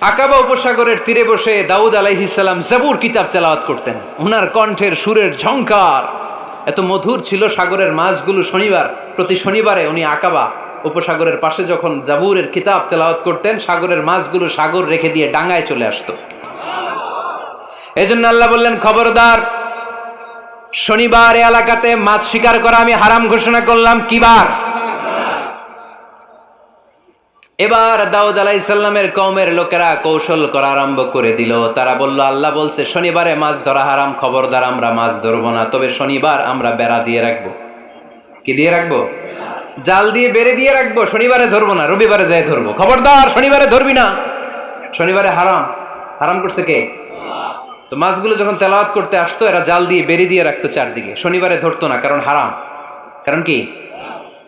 আকাবা উপসাগরের তীরে বসে দাউদ আলাইহিস সালাম জাবুর কিতাব তেলাওয়াত করতেন। ওনার কণ্ঠের সুরের ঝংকার এত মধুর ছিল, সাগরের মাছগুলো প্রতি শনিবারে উনি আকাবা উপসাগরের পাশে যখন জাবুরের কিতাব তেলাওয়াত করতেন, সাগরের মাছগুলো সাগর রেখে দিয়ে ডাঙায় চলে আসতো। এজন্য আল্লাহ বললেন, খবরদার, শনিবার এলাকাতে মাছ শিকার করা আমি হারাম ঘোষণা করলাম। কিবার? এবার দাউদ আলাইহিস সালামের কওমের লোকেরা কৌশল করা আরম্ভ করে দিল। তারা বলল, আল্লাহ বলছে শনিবারে মাছ ধরা হারাম, খবরদার আমরা মাছ ধরবো না, তবে শনিবার আমরা বেড়া দিয়ে রাখবো। কি দিয়ে রাখবো? জাল দিয়ে বেড়ে দিয়ে রাখবো। শনিবারে ধরবো না, রবিবারে যাই ধরবো। খবরদার, শনিবারে ধরবি না, শনিবারে হারাম। হারাম করছে কে? তো মাছগুলো যখন তেলাওয়াত করতে আসতো, এরা জাল দিয়ে বেড়ে দিয়ে রাখতো চারদিকে, শনিবারে ধরতো না, কারণ হারাম। কারণ কি?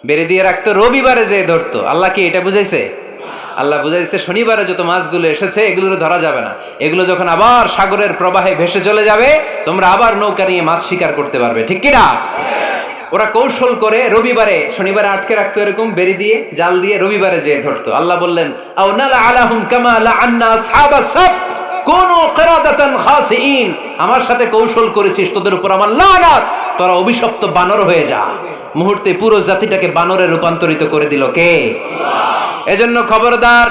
বেড়ে দিয়ে রাখতো, রবিবারে যে ধরতো। আল্লাহ কি এটা বুঝাইছে? আল্লাহ বুঝাইছে শনিবারে যত মাছগুলো এসেছে এগুলো ধরা যাবে না, এগুলো যখন আবার সাগরের প্রবাহে ভেসে চলে যাবে, তোমরা আবার নৌকা নিয়ে মাছ শিকার করতে পারবে। ঠিক কিনা? ওরা কৌশল করে রবিবারে, শনিবারে আটকে রাখতো এরকম বেড়ে দিয়ে, জাল দিয়ে, রবিবারে যেয়ে ধরতো। আল্লাহ বললেন, আও নালা আলাহুম কামা লাআন্না আসহাবাস সাবত কুনু কিরাদাতান খাসিইন। আমার সাথে কৌশল করেছিস, তোদের উপর আমার লানাত, তোরা অভিশপ্ত বানর হয়ে যা। মুহূর্তে পুরো জাতিটাকে বানরে রূপান্তরিত করে দিল কে? আল্লাহ। এজন্য খবরদার,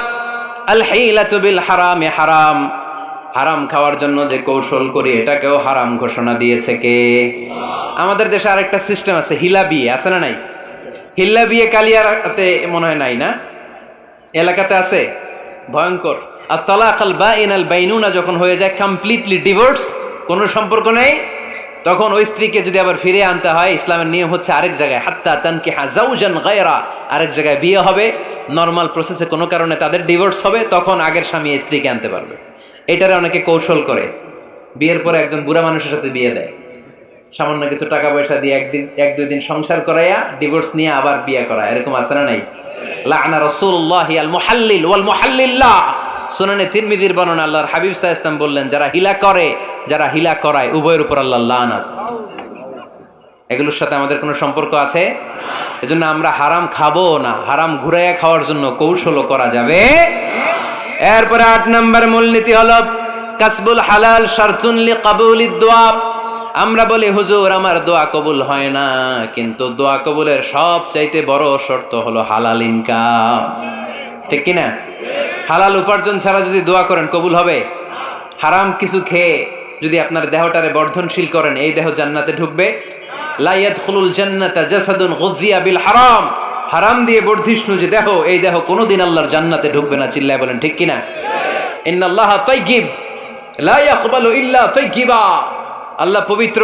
আল হিলাতু বিল হারামে হারাম। হারাম খাওয়ার জন্য যে কৌশল করি এটাকেও হারাম ঘোষণা দিয়েছে কে? আমাদের দেশে আরেকটা সিস্টেম আছে, হিলা বিয়ে আছে না নাই? হিল্লা বিয়ে কালিয়াতে মনে হয় নাই না? এলাকাতে আছে, ভয়ঙ্কর। আর তালাক আল বাইন আল বাইনুনা যখন হয়ে যায় কমপ্লিটলি ডিভোর্স, কোনো সম্পর্ক নেই, তখন ওই স্ত্রীকে যদি আবার ফিরে আনতে হয়, ইসলামের নিয়ম হচ্ছে আরেক জায়গায়, হাত্তা তানকিহা যাওজান গায়রা, আরেক জায়গায় বিয়ে হবে, নর্মাল প্রসেসে কোনো কারণে তাদের ডিভোর্স হবে, তখন আগের স্বামী স্ত্রীকে আনতে পারবে। এটারে অনেকে কৌশল করে, বিয়ের পরে একজন বুড়া মানুষের সাথে বিয়ে দেয়, সামান্য কিছু টাকা পয়সা দিয়ে এক দুই দিন সংসার করাইয়া ডিভোর্স নিয়ে আবার বিয়ে করা, এরকম আছে না নাই? লাআনা রাসূলুল্লাহি আল মুহাল্লিল ওয়াল মুহাল্লিল্লাহ। সুনানে তিরমিজির বর্ণনা, আল্লাহর হাবিব সাল্লাল্লাহু আলাইহি ওয়াসাল্লাম বললেন, যারা হিলা করে, যারা হিলা করায়, উভয়ের উপর আল্লাহর লানাত। এগুলোর সাথে আমাদের কোনো সম্পর্ক আছে? এজন্য আমরা হারাম খাবো না, হারাম ঘুরাইয়া খাওয়ার জন্য কৌশলও করা যাবে। এরপরে 8 নম্বর মূলনীতি হলো কাসবুল হালাল শারতুন লিকাবুলিদ দুআ। আমরা বলি, হুজুর আমার দোয়া কবুল হয় না, কিন্তু দোয়া কবুলের সবচাইতে বড় শর্ত হলো হালাল ইনকাম। ঠিক কিনা? হালাল উপার্জন ছাড়া যদি দোয়া করেন কবুল হবে? হারাম কিছু খেয়ে যদি আপনার দেহটারে বর্ধনশীল করেন, এই দেহ জান্নাতে ঢুকবে? লা ইয়াদখুলুল জান্নাতা জাসাদুন গুযিয়া বিল হারাম। হারাম দিয়ে বর্ধিষ্ণু যে দেহ, এই দেহ কোনোদিন আল্লাহর জান্নাতে ঢুকবে না। চিল্লায় বলেন ঠিক কিনা? ইন্নাল্লাহা তাইয়্যিব লা ইয়াকবালু ইল্লা তাইয়্যিবা। আল্লাহ পবিত্র,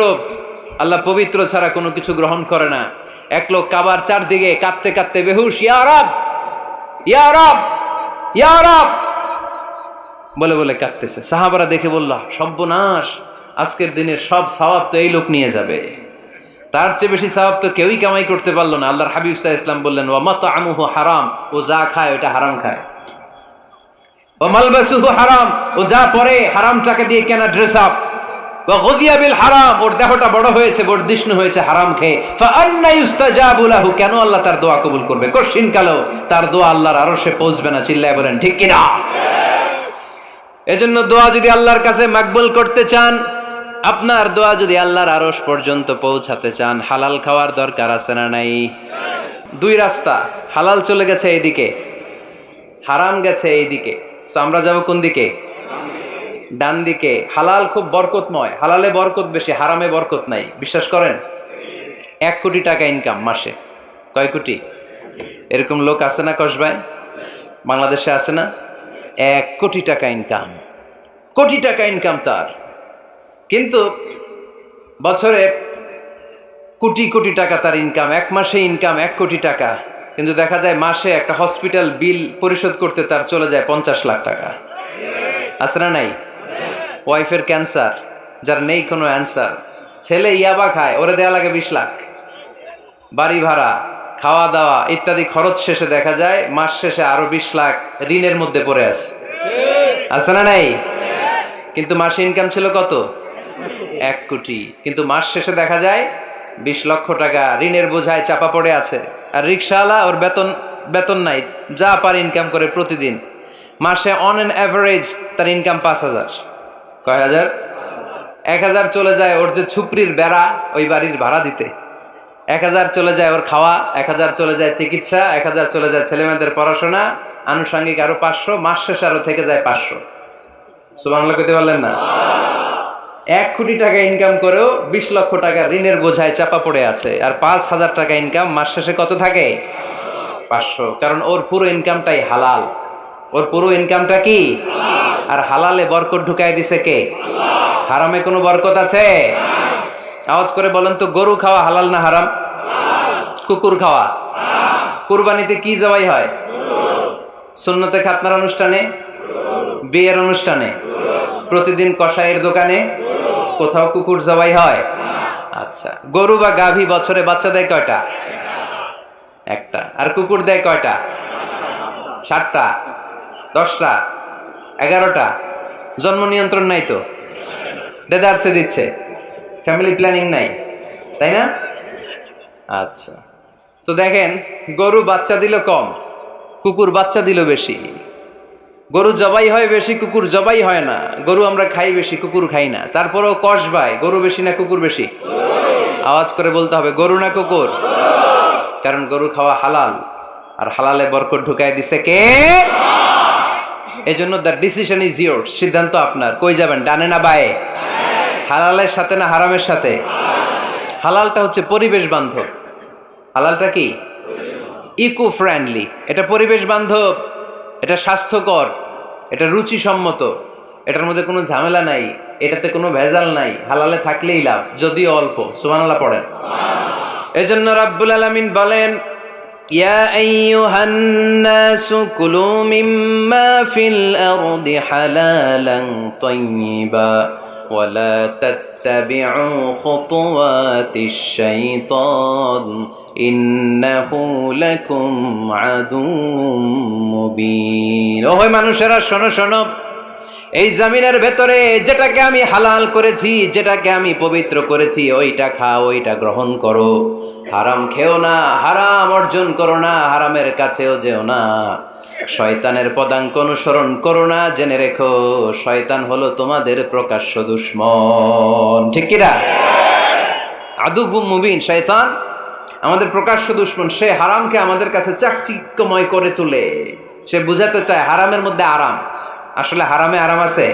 আল্লাহ পবিত্র ছাড়া কোনো কিছু গ্রহণ করে না। এক লোক কাবার চারদিকে কাঁদতে কাঁদতে বেহুশ, ইয়া রাব, ইয়া রাব, ইয়া রাব বলে বলে কাঁদতেছে। সাহাবারা দেখে বলল, সর্বনাশ, আজকের দিনের সব সওয়াব তো এই লোক নিয়ে যাবে, তার চেয়ে বেশি সওয়াব তো কেউই কামাই করতে পারলো না। আল্লাহর হাবিব সাল্লাল্লাহু আলাইহি ওয়াসাল্লাম বললেন, ওয়া মাতআমুহু হারাম, ও যা খায় ওটা হারাম খায়। ওয়া মালবাসুহু হারাম, ও যা পরে হারাম টাকা দিয়ে কেনা ড্রেস আপ। ওয়া গুযিয়া বিল হারাম, ওর দেহটা বড় হয়েছে, বর্ধিষ্ণু হয়েছে হারাম খেয়ে। ফা আন্না ইউস্তাজাবু লাহু, কেন আল্লাহ তার দোয়া কবুল করবে? কঠিন কালো তার দোয়া আল্লাহর আরশে পৌঁছবে না। চিল্লায় বলেন ঠিক কিনা? এজন্য দোয়া যদি আল্লাহর কাছে মাকবুল করতে চান, আপনার দোয়া যদি আল্লাহর আরশ পর্যন্ত পৌঁছাতে চান, হালাল খাওয়ার দরকার আছে না নাই? দুই রাস্তা, হালাল চলে গেছে এইদিকে, হারাম গেছে এইদিকে। সো আমরা যাব কোন দিকে? ডান দিকে। হালাল খুব বরকতময়, হালালে বরকত বেশি, হারামে বরকত নাই। বিশ্বাস করেন? 1 কোটি টাকা ইনকাম মাসে। কয় কোটি? এরকম লোক আছে না কসবায়? বাংলাদেশে আছে না? 1 কোটি টাকা ইনকাম, কোটি টাকা ইনকাম তার, কিন্তু বছরে কোটি কোটি টাকা তার ইনকাম, 1 মাসে ইনকাম 1 কোটি টাকা, কিন্তু দেখা যায় মাসে একটা হসপিটাল বিল পরিশোধ করতে তার চলে যায় 50 লাখ টাকা। আছে না নাই? ওয়াইফের ক্যান্সার, যার নেই কোনো অ্যান্সার, ছেলে ইয়াবা খায়, ওরে দেয়া লাগে 20 লাখ, বাড়ি ভাড়া, খাওয়া দাওয়া ইত্যাদি খরচ শেষে দেখা যায় মাস শেষে আরো 20 লাখ ঋণের মধ্যে পড়ে আছে। আছে না নাই? কিন্তু মাসে ইনকাম ছিল কত? 1 কোটি, কিন্তু মাস শেষে দেখা যায় 20 লক্ষ টাকা ঋণের বোঝায় চাপা পড়ে আছে। আর রিকশাওয়ালা, ওর বেতন নাই, যা পারে ইনকাম করে প্রতিদিন। মাসে অন অ্যান অ্যাভারেজ তার ইনকাম 5,000। কয় হাজার? 1,000 চলে যায় ওর যে ছুপরির বেড়া, ওই বাড়ির ভাড়া দিতে। 1,000 চলে যায় ওর খাওয়া, 1,000 চলে যায় চিকিৎসা, 1,000 চলে যায় ছেলেমেয়েদের পড়াশোনা, আনুষঙ্গিক আরো 500, মাস শেষে আরো থেকে যায় 500। সুবহানাল্লাহ কইতে পারলেন না? 1 কোটি টাকা ইনকাম করেও 20 লক্ষ টাকা ঋণের বোঝায় চাপা পড়ে আছে। আর 5,000 টাকা ইনকাম, মাস শেষে কত থাকে? 500। কারণ ওর পুরো ইনকামটাই হালাল। ওর পুরো ইনকামটা কি? আর হালালে বরকত ঢুকাই দিছে কে? হারামে কোনো বরকত আছে? আওয়াজ করে বলেন তো, গরু খাওয়া হালাল না হারাম? কুকুর খাওয়া? কুরবানিতে কি জবাই হয়? সুন্নতে খাতনার অনুষ্ঠানে, বিয়ের অনুষ্ঠানে, প্রতিদিন কসাইয়ের দোকানে, কোথাও কুকুর জবাই হয়? আচ্ছা, গরু বা গাভী বছরে বাচ্চা দেয় কয়টা? একটা। আর কুকুর দেয় কয়টা? 7টা, 10টা, 11টা। জন্ম নিয়ন্ত্রণ নাই তো, দেদারসে দিচ্ছে, ফ্যামিলি প্ল্যানিং নাই, তাই না? আচ্ছা, তো দেখেন, গরু বাচ্চা দিল কম, কুকুর বাচ্চা দিল বেশি। গরু জবাই হয় বেশি, কুকুর জবাই হয় না। গরু আমরা খাই বেশি, কুকুর খাই না। তারপরেও কসবায় গরু বেশি না কুকুর বেশি? আওয়াজ করে বলতে হবে, গরু না কুকুর? কারণ গরু খাওয়া হালাল, আর হালালে বরকত ঢুকাই দিছে কে? এজন্য দ্য ডিসিশন ইজ ইয়োরস, সিদ্ধান্ত আপনার। কই যাবেন, ডানে না বায়ে? হালালের সাথে না হারামের সাথে? হালালটা হচ্ছে পরিবেশ বান্ধব। হালালটা কি? Eco friendly. এটা পরিবেশ বান্ধব, এটা স্বাস্থ্যকর, এটা রুচিসম্মত, এটার মধ্যে কোনো ঝামেলা নাই, এটাতে কোনো ভেজাল নাই। হালালে থাকলেই লাভ, যদিও অল্প। সুবহানাল্লাহ পড়েন। এজন্য রাব্বুল আলামিন বলেন, ইয়া আইয়ুহান নাসু কুলু মিম্মা ফিল আরদি হালালান তাইয়্যিবা ওয়া লা তাত্তাবিউ খুতুওয়াতিশ শাইতান ইন্নাহু লাকুম আদুউম মুবিন। ওহে মানুষেরা, শোনো শোনো, এই জমিনের ভেতরে যেটাকে আমি হালাল করেছি, যেটাকে আমি পবিত্র করেছি, ওইটা খাও, ওইটা গ্রহণ করো। হারাম খেও না, হারাম অর্জন করো না, হারামের কাছেও যেও না। শয়তানের পদাঙ্ক অনুসরণ করো না। জেনে রেখো, শয়তান হলো তোমাদের প্রকাশ্য দুশমন। ঠিক কিনা? আদুউম মুবিন। শয়তান আমাদের প্রকাশ্য দুশমন। সে হারামকে আমাদের কাছে চাকচিক্যময় করে তোলে। সে বুঝাতে চায় হারামের মধ্যে আরাম। আসলে হারামে আরাম আছে,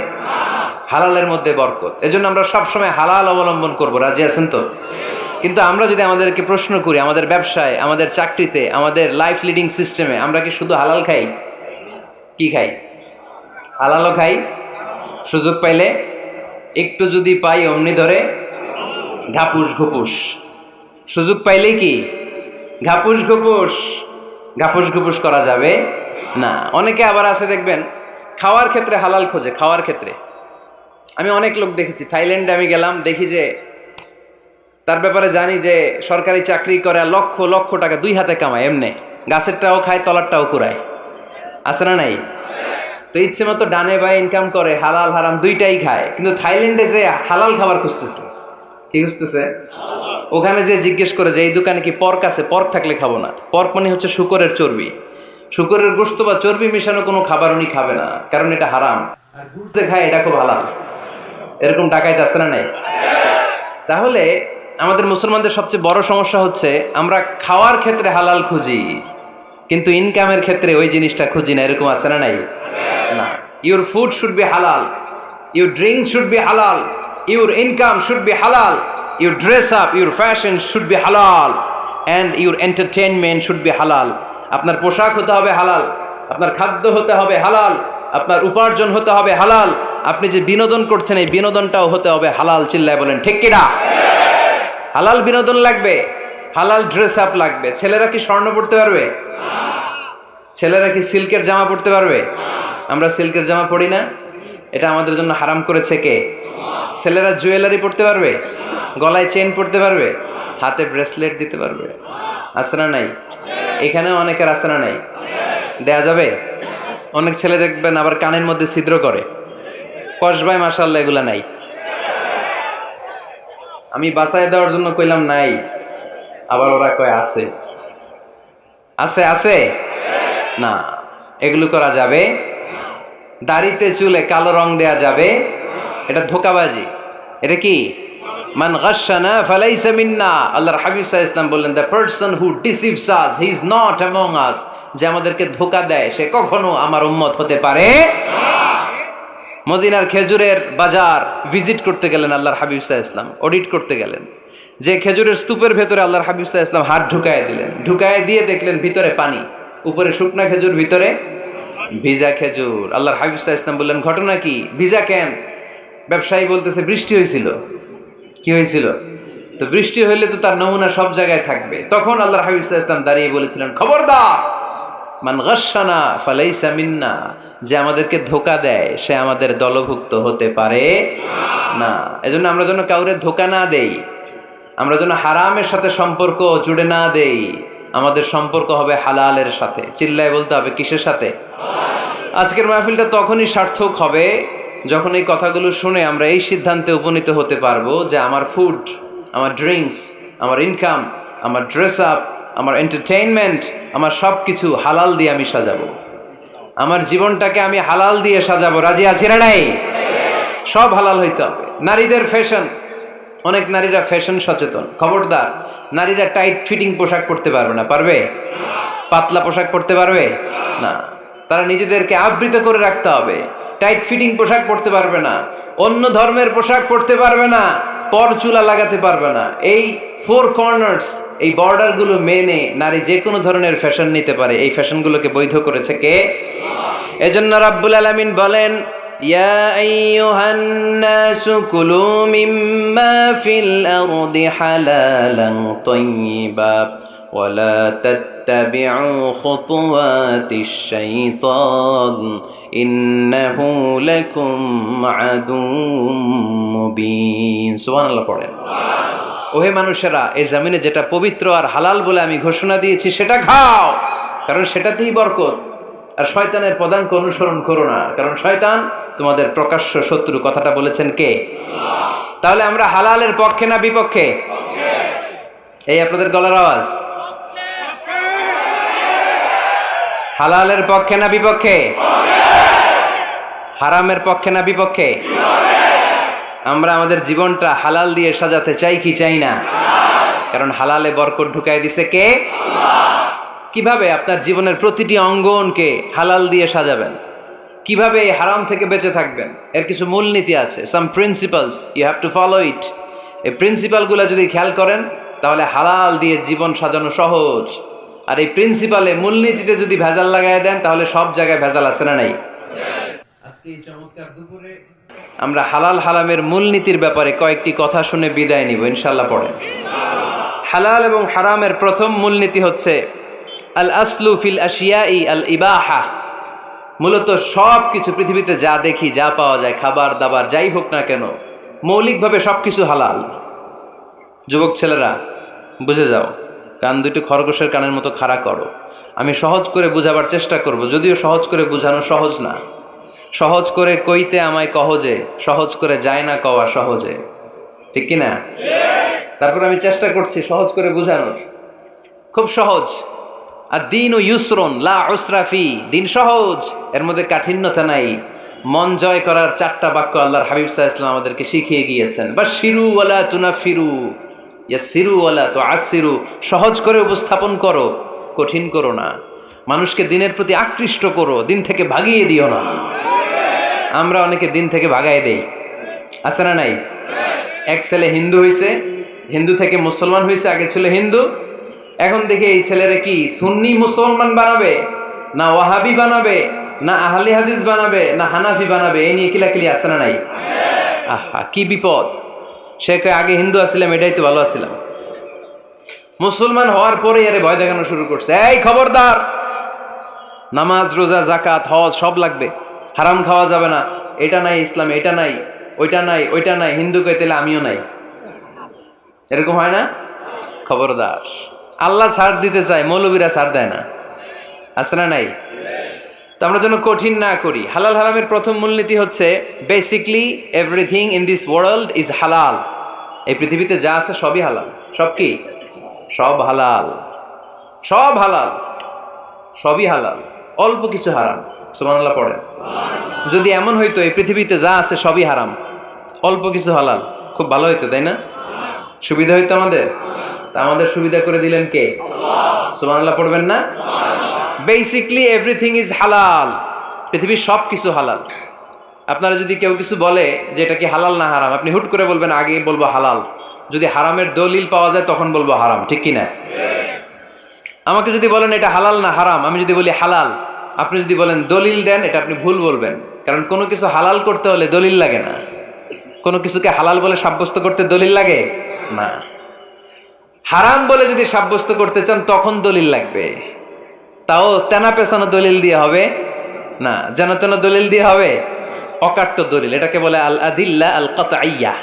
হালালের মধ্যে বরকত। এজন্য আমরা সবসময় হালাল অবলম্বন করব। রাজি আছেন তো? কিন্তু আমরা যদি আমাদেরকে প্রশ্ন করি, আমাদের ব্যবসায়, আমাদের চাকরিতে, আমাদের লাইফ লিডিং সিস্টেমে আমরা কি শুধু হালাল খাই? কি খাই? হালালও খাই, সুযোগ পাইলে একটু যদি পাই অমনি ধরে ঘাপুস ঘুপুস। সুযোগ পাইলেই কি ঘাপুস ঘুপুস? ঘাপুস ঘুপুস করা যাবে না। অনেকে আবার আছে দেখবেন, খাওয়ার ক্ষেত্রে হালাল খোঁজে। খাওয়ার ক্ষেত্রে আমি অনেক লোক দেখেছি। থাইল্যান্ডে আমি গেলাম, দেখি যে তার ব্যাপারে জানি যে সরকারি চাকরি করে, লক্ষ লক্ষ টাকা 2 হাতে কামায়। এমনে গাছেরটাও খায়, তলারটাও কুড়ায়। আছে না নাই? তো ইচ্ছে মতো ডানে বায়ে ইনকাম করে, হালাল হারাম দুইটাই খায়। কিন্তু থাইল্যান্ডে যে হালাল খাবার খুঁজতেছে। কি খুঁজতেছে? ওখানে যে জিজ্ঞেস করে যে এই দোকানে কি পর্ক আছে? পর্ক থাকলে খাবো না। পর্ক মানে হচ্ছে শুকরের চর্বি। শুকরের গোশত বা চর্বি মিশানো কোনো খাবার উনি খাবে না, কারণ এটা হারাম। আর ঘুরতে খায়, এটা খুব হালাল। এরকম ডাকাইতে আছে না নাই? তাহলে আমাদের মুসলমানদের সবচেয়ে বড় সমস্যা হচ্ছে আমরা খাওয়ার ক্ষেত্রে হালাল খুঁজি, কিন্তু ইনকামের ক্ষেত্রে ওই জিনিসটা খুঁজি না। এরকম আছে না নাই? না। ইউর ফুড শুড বি হালাল, ইউর ড্রিঙ্কস শুড বি হালাল, ইউর ইনকাম শুড বি হালাল, your dress up, your fashion should be হালাল, and your entertainment should be হালাল। আপনার পোশাক হতে হবে হালাল, আপনার খাদ্য হতে হবে হালাল, আপনার উপার্জন হতে হবে হালাল, আপনি যে বিনোদন করছেন এই বিনোদনটাও হতে হবে হালাল। চিল্লায় বলেন ঠিক কিনা? হালাল বিনোদন লাগবে, হালাল ড্রেস আপ লাগবে। ছেলেরা কি স্বর্ণ পড়তে পারবে? ছেলেরা কি সিল্কের জামা পড়তে পারবে? আমরা সিল্কের জামা পড়ি না, এটা আমাদের জন্য হারাম করেছে কে? ছেলেরা জুয়েলারি পড়তে পারবে? গলায় চেন পড়তে পারবে? হাতে ব্রেসলেট দিতে পারবে? আছে না নাই? এখানেও অনেকের আছে না নাই? দেয়া যাবে? অনেক ছেলে দেখবেন আবার কানের মধ্যে ছিদ্র করে। কসবায় মাশাআল্লাহ এগুলা নাই। আমি বাঁচায় দেওয়ার জন্য কইলাম নাই, আবার ওরা কয় আছে। আছে আছে না, এগুলো করা যাবে দাড়িতে চুলে কালো রং দেয়া যাবে, এটা ধোঁকাবাজি। এটা কি? মান গাশশানা ফালাইসা মিন্না। আল্লাহর হাবিব সাল্লাল্লাহু আলাইহি ওয়াসাল্লাম বললেন, the person who deceives us he is not among আস। যে আমাদেরকে ধোঁকা দেয় সে কখনো আমার উম্মত হতে পারে না। মদিনার খেজুরের বাজার ভিজিট করতে গেলেন আল্লাহর হাবিব সাল্লাল্লাহু আলাইহি ওয়াসাল্লাম, অডিট করতে গেলেন। যে খেজুরের স্তূপের ভেতরে আল্লাহর হাবিব সাল্লাল্লাহু আলাইহি ওয়াসাল্লাম হাত ঢুকায় দিলেন, ঢুকায় দিয়ে দেখলেন ভিতরে পানি, উপরে শুকনা খেজুর, ভিতরে ভিজা খেজুর। আল্লাহর হাবিব সাল্লাল্লাহু আলাইহি ওয়াসাল্লাম বললেন, ঘটনা কি? ভিজা কেন? ব্যবসায়ী বলতেছে, বৃষ্টি হয়েছিল। কি হয়েছিল? তো বৃষ্টি হইলে তো তার নমুনা সব জায়গায় থাকবে। তখন আল্লাহর হাবিব সাল্লাল্লাহু আলাইহি ওয়াসাল্লাম দাঁড়িয়ে বলেছিলেন, খবরদার, মান গাশশানা ফালাইসা মিন্না। যে আমাদেরকে ধোঁকা দেয় সে আমাদের দলভুক্ত হতে পারে না। এজন্য আমরা যেন কাউরে ধোঁকা না দেই, আমরা যেন হারামের সাথে সম্পর্ক জুড়ে না দেই। আমাদের সম্পর্ক হবে হালালের সাথে। চিল্লায় বলতে হবে, কিসের সাথে? আজকের মাহফিলটা তখনই সার্থক হবে যখন এই কথাগুলো শুনে আমরা এই সিদ্ধান্তে উপনীত হতে পারবো যে আমার ফুড, আমার ড্রিঙ্কস, আমার ইনকাম, আমার ড্রেস আপ, আমার এন্টারটেইনমেন্ট, আমার সব কিছু হালাল দিয়ে আমি সাজাবো। আমার জীবনটাকে আমি হালাল দিয়ে সাজাবো। রাজি আছি না নাই? সব হালাল হইতে হবে। নারীদের ফ্যাশন, অনেক নারীরা ফ্যাশন সচেতন। খবরদার, নারীরা টাইট ফিটিং পোশাক পরতে পারবে না। পারবে? পাতলা পোশাক পরতে পারবে না। তারা নিজেদেরকে আবৃত করে রাখতে হবে। টাইট ফিটিং পোশাক পরতে পারবে না, অন্য ধর্মের পোশাক পরতে পারবে না, পর চুলা লাগাতে পারবে না। এই ফোর কর্নার্স, এই বর্ডারগুলো মেনে নারী যে কোনো ধরনের ফ্যাশন নিতে পারে। এই ফ্যাশনগুলোকে বৈধ করেছে কে? এজন্য রাব্বুল আলামিন বলেন, ইয়া আইয়ুহান নাসু কুলু মিম্মা ফিল আরদি হালালান তাইয়্যিবা ওয়ালা তাত্তাবিউ খুতুওয়াতিশ শাইতান ইন্নাহু লাকুম আদুউম মুবিন। সুবহানাল্লাহ পড়েন। ওহে মানুষেরা, এই জমিনে যেটা পবিত্র আর হালাল বলে আমি ঘোষণা দিয়েছি সেটা খাও, কারণ সেটাতেই বরকত। আর শয়তানের পদাঙ্ক অনুসরণ করো না, কারণ শয়তান তোমাদের প্রকাশ্য শত্রু। কথাটা বলেছেন কে? তাহলে আমরা হালালের পক্ষে না বিপক্ষে? এই আপনাদের গলার আওয়াজ। হালালের পক্ষে না বিপক্ষে? হারামের পক্ষে না বিপক্ষে? আমরা আমাদের জীবনটা হালাল দিয়ে সাজাতে চাই কি চাই না? কারণ হালালে বরকত ঢুকাই দিছে কে? কিভাবে আপনার জীবনের প্রতিটি অঙ্গনকে হালাল দিয়ে সাজাবেন? কিভাবে এই হারাম থেকে বেঁচে থাকবেন? এর কিছু মূলনীতি আছে, some principles, you have to follow it. এই প্রিন্সিপালগুলো যদি খেয়াল করেন তাহলে হালাল দিয়ে জীবন সাজানো সহজ। আর এই প্রিন্সিপালে, মূলনীতিতে যদি ভেজাল লাগাই দেন তাহলে সব জায়গায় ভেজাল আছে না নাই? আজকে এই চমৎকার দুপুরে আমরা হালাল হারামের মূলনীতির ব্যাপারে কয়েকটি কথা শুনে বিদায় নিব ইনশাআল্লাহ। পড়েন। হালাল এবং হারামের প্রথম মূলনীতি হচ্ছে আল আসলু ফিল আশিয়াই আল ইবাহা। মূলত সব কিছু পৃথিবীতে যা দেখি, যা পাওয়া যায়, খাবার দাবার যাই হোক না কেন, মৌলিকভাবে সব কিছু হালাল। যুবক ছেলেরা বুঝে যাও, কান দুটো খরগোশের কানের মতো খাড়া করো। আমি সহজ করে বুঝাবার চেষ্টা করব, যদিও সহজ করে বুঝানো সহজ না। সহজ করে কইতে আমায় কহজে, সহজ করে যায় না কওয়া সহজে। ঠিক কিনা? তারপর আমি চেষ্টা করছি সহজ করে বুঝানোর। খুব সহজ। আর দিন ও ইউসরুন লা উসরা ফি। দিন সহজ, এর মধ্যে কাঠিন্যতা নাই। মন জয় করার 4টা বাক্য আল্লাহর হাবিব সাল্লাল্লাহু আলাইহি ওয়াসাল্লাম আমাদেরকে শিখিয়ে গিয়েছেন। বাশিরু ওয়ালা তুনাফিরু, ইয়াসিরু ওয়ালা তুআসিরু। সহজ করে উপস্থাপন করো, কঠিন করো না। মানুষকে দিনের প্রতি আকৃষ্ট করো, দিন থেকে ভাগিয়ে দিও না। আমরা অনেকে দিন থেকে ভাগাই দেই, আছে না নাই? এক ছেলে হিন্দু হইছে, হিন্দু থেকে মুসলমান হইছে, আগে ছিল হিন্দু, এখন দেখে এই ছেলেরা কি সুন্নি মুসলমান বানাবে, না ওয়াহাবি বানাবে, না আহলে হাদিস বানাবে, না হানাফি বানাবে, এই নিয়ে কিলাকিলি আছে না নাই? আহা, কি বিপদ! সে আগে হিন্দু আসছিলাম, এটাই তো ভালো আসছিলাম। মুসলমান হওয়ার পরে এর ভয় দেখানো শুরু করছে, এই খবরদার, নামাজ রোজা জাকাত হজ সব লাগবে, হারাম খাওয়া যাবে না, এটা নাই ইসলাম, এটা নাই, ওইটা নাই, ওইটা নাই। হিন্দু কইতে আমিও নাই, এরকম হয় না? খবরদার, আল্লাহ ছাড় দিতে চায়, মৌলবীরা ছাড় দেয় না, আছে না নাই? তো আমরা যেন কঠিন না করি। হালাল হারামের প্রথম মূলনীতি হচ্ছে basically everything in this world is হালাল। এই পৃথিবীতে যা আছে সবই হালাল। সব কি? সব হালাল, সব হালাল, সবই হালাল, অল্প কিছু হারাম। সুবহানাল্লাহ পড়েন। যদি এমন হইতো এই পৃথিবীতে যা আছে সবই হারাম, অল্প কিছু হালাল, খুব ভালো হইতো, তাই না? সুবিধা হইতো আমাদের। তা আমাদের সুবিধা করে দিলেন কে? সুবহানাল্লাহ পড়বেন না? বেসিকলি এভরিথিং ইজ হালাল, পৃথিবীর সব কিছু হালাল। আপনারা যদি কেউ কিছু বলে যে এটা কি হালাল না হারাম, আপনি হুট করে বলবেন আগে বলবো হালাল, যদি হারামের দলিল পাওয়া যায় তখন বলবো হারাম, ঠিক কিনা? আমাকে যদি বলেন এটা হালাল না হারাম, আমি যদি বলি হালাল, আপনি যদি বলেন দলিল দেন, এটা আপনি ভুল বলবেন। কারণ কোনো কিছু হালাল করতে হলে দলিল লাগে না। কোনো কিছুকে হালাল বলে সাব্যস্ত করতে দলিল লাগে না। হারাম বলে যদি সাব্যস্ত করতে চান তখন দলিল লাগবে, তাও তেনা পেছানো দলিল দিয়ে হবে না, যেন তেন দলিল দিয়ে হবে, অকাট্য দলিল, এটাকে বলে আল আদিল্লা আল কাতঈয়া।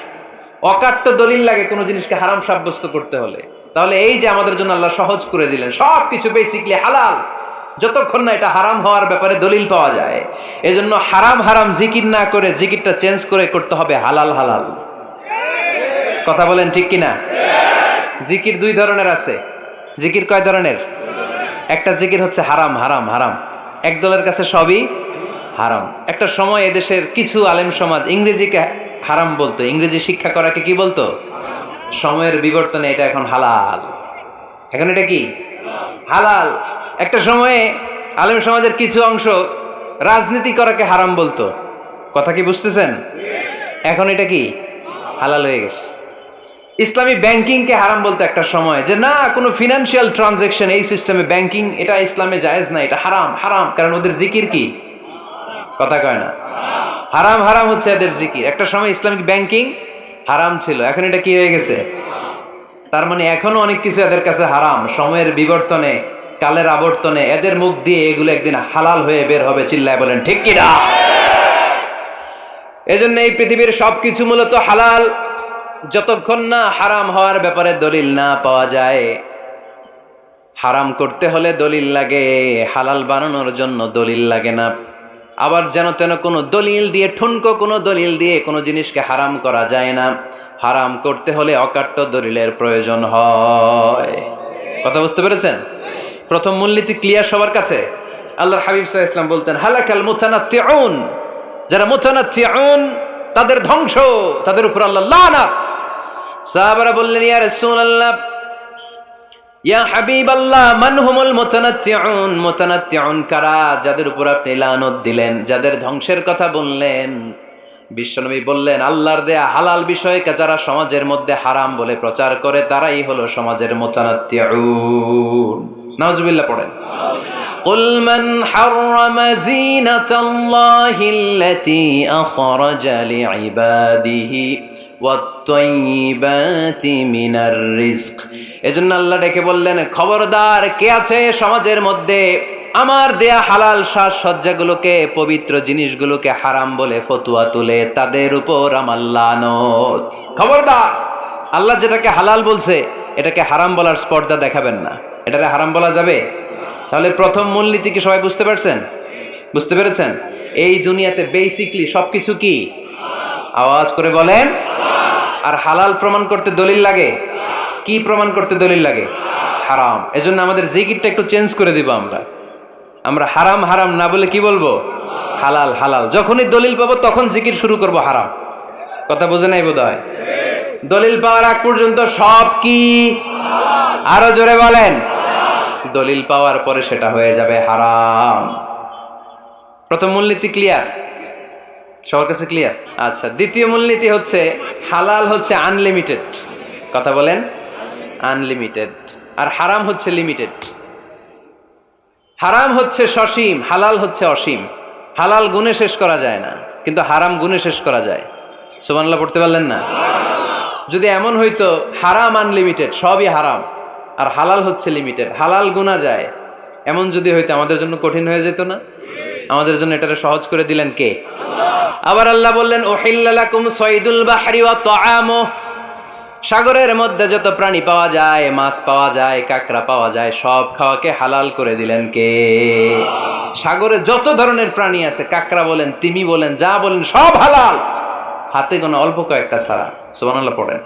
অকাট্য দলিল লাগে কোনো জিনিসকে হারাম সাব্যস্ত করতে হলে। তাহলে এই যে আমাদের জন্য আল্লাহ সহজ করে দিলেন, সব কিছু বেসিকলি হালাল যতক্ষণ না এটা হারাম হওয়ার ব্যাপারে দলিল পাওয়া যায়। এজন্য হারাম হারাম জিকির না করে জিকিরটা চেঞ্জ করে করতে হবে হালাল হালাল। কথা বলেন ঠিক কিনা? জিকির দুই ধরনের আছে। জিকির কয় ধরনের? একটা জিকির হচ্ছে হারাম হারাম হারাম, এক দলের কাছে সবই হারাম। একটা সময় এদেশের কিছু আলেম সমাজ ইংরেজিকে হারাম বলতো, ইংরেজি শিক্ষা করাকে কি বলতো? সময়ের বিবর্তনে এটা এখন হালাল। এখন এটা কি হালাল। একটা সময়ে আলেম সমাজের কিছু অংশ রাজনীতি করাকে হারাম বলতো, কথা কি বুঝতেছেন? এখন এটা কি হালাল হয়ে গেছে। ইসলামী ব্যাংকিংকে হারাম বলতো একটা সময়, যে না কোনো ফিনান্সিয়াল ট্রানজাকশন এই সিস্টেমে ব্যাংকিং এটা ইসলামে জায়েজ না, এটা হারাম হারাম, কারণ ওদের জিকির কি, কথা কয় না, হারাম হারাম হচ্ছে এদের জিকির। একটা সময় ইসলামিক ব্যাংকিং হারাম ছিল, এখন এটা কি হয়ে গেছে? তার মানে এখনো অনেক কিছু এদের কাছে হারাম। সময়ের বিবর্তনে, কালের আবর্তনে এদের মুখ দিয়ে এগুলো একদিন হালাল হয়ে বের হবে, চিল্লায় বলেন ঠিক কিনা? এজন্য এই পৃথিবীর সবকিছু মূলত হালাল, যতক্ষণ না হারাম হওয়ার ব্যাপারে দলিল না পাওয়া যায়। হারাম করতে হলে দলিল লাগে, হালাল বানানোর জন্য দলিল লাগে না। আবার যেন তেন কোনো দলিল দিয়ে, ঠুনকো কোনো দলিল দিয়ে কোনো জিনিসকে হারাম করা যায় না। হারাম করতে হলে অকাট্য দলিলের প্রয়োজন হয়। কথা বুঝতে পেরেছেন? প্রথম মূলনীতি ক্লিয়ার সবার কাছে? আল্লাহর হাবিব সাল্লাল্লাহু আলাইহি ওয়াসাল্লাম বলতেন হালাকাল মুতানাত্তিউন, যারা মুতানাত্তিউন তাদের ধ্বংস, তাদের উপর আল্লাহ লানাত। সাহাবারা বললেন ইয়া রাসূলুল্লাহ, ইয়া হাবিবাল্লাহ, মান হুমুল মুতানাত্তিউন? মুতানাত্তিউন কারা, যাদের উপর আপনি লানত দিলেন, যাদের ধ্বংসের কথা বললেন? বিশ্বনবী বললেন আল্লাহর দেয়া হালাল বিষয়কে যারা সমাজের মধ্যে হারাম বলে প্রচার করে তারাই হলো সমাজের মুতানাত্তিউন। নাউজুবিল্লাহ পড়েন। কুল মান হাররামা যিনাতাল্লাহিল্লাতী আখরাজা লিইবাদিহি ওয়াত-তাইয়্যিবাতি মিনার রিজক। এজন্য আল্লাহ ডেকে বললেন খবরদার, কে আছে সমাজের মধ্যে আমার দেয়া হালাল সাজসজ্জাগুলোকে, পবিত্র জিনিসগুলোকে হারাম বলে ফতোয়া তুলে, তাদের উপর আমার লানত। খবরদার, আল্লাহ যেটাকে হালাল বলছে এটাকে হারাম বলার স্পর্ধা দেখাবেন না। এটাকে হারাম বলা যাবে? তাহলে প্রথম মূলনীতি কি সবাই বুঝতে পারছেন? বুঝতে পেরেছেন? এই দুনিয়াতে বেসিকলি সবকিছু কি, আওয়াজ করে বলেন। আর হালাল প্রমাণ করতে দলিল লাগে। কি প্রমাণ করতে দলিল লাগে? হারাম। এজন্য আমাদের জিকিরটা একটু চেঞ্জ করে দিব। আমরা হারাম হারাম না বলে কি বলবো? হালাল হালাল। যখনই দলিল পাবো তখন জিকির শুরু করব হারাম। কথা বোঝে নাই বোধহয়? দলিল পাওয়ার আগ পর্যন্ত সব কি, আরো জোরে বলেন। দলিল পাওয়ার পরে সেটা হয়ে যাবে হারাম। প্রথম মূলনীতি ক্লিয়ার? সবার কাছে ক্লিয়ার? আচ্ছা, দ্বিতীয় মূলনীতি হচ্ছে হালাল হচ্ছে আনলিমিটেড। কথা বলেন, আনলিমিটেড। আর হারাম হচ্ছে লিমিটেড। হারাম হচ্ছে সসীম, হালাল হচ্ছে অসীম। হালাল গুণে শেষ করা যায় না, কিন্তু হারাম গুণে শেষ করা যায়। সুবহানাল্লাহ পড়তে পারলেন না? যদি এমন হইতো হারাম আনলিমিটেড, সবই হারাম, আর হালাল হচ্ছে লিমিটেড, হালাল গুণা যায়, এমন যদি হইতো আমাদের জন্য কঠিন হয়ে যেত না? আমাদের জন্য এটারে সহজ করে দিলেন কে? আবার আল্লাহ বললেন উহিল্লা লাকুম সাইদুল বাহরি ওয়া তাআমুহু, সাগরের মধ্যে যত প্রাণী পাওয়া যায়, মাছ পাওয়া যায়, কাঁকড়া পাওয়া যায়, সব খাওয়াকে হালাল করে দিলেন কে? সাগরে যত ধরনের প্রাণী আছে, কাঁকড়া বলেন, তিমি বলেন, যা বলেন সব হালাল, হাতে গোনা অল্প কয়েকটা ছাড়া। সুবহানাল্লাহ পড়েন।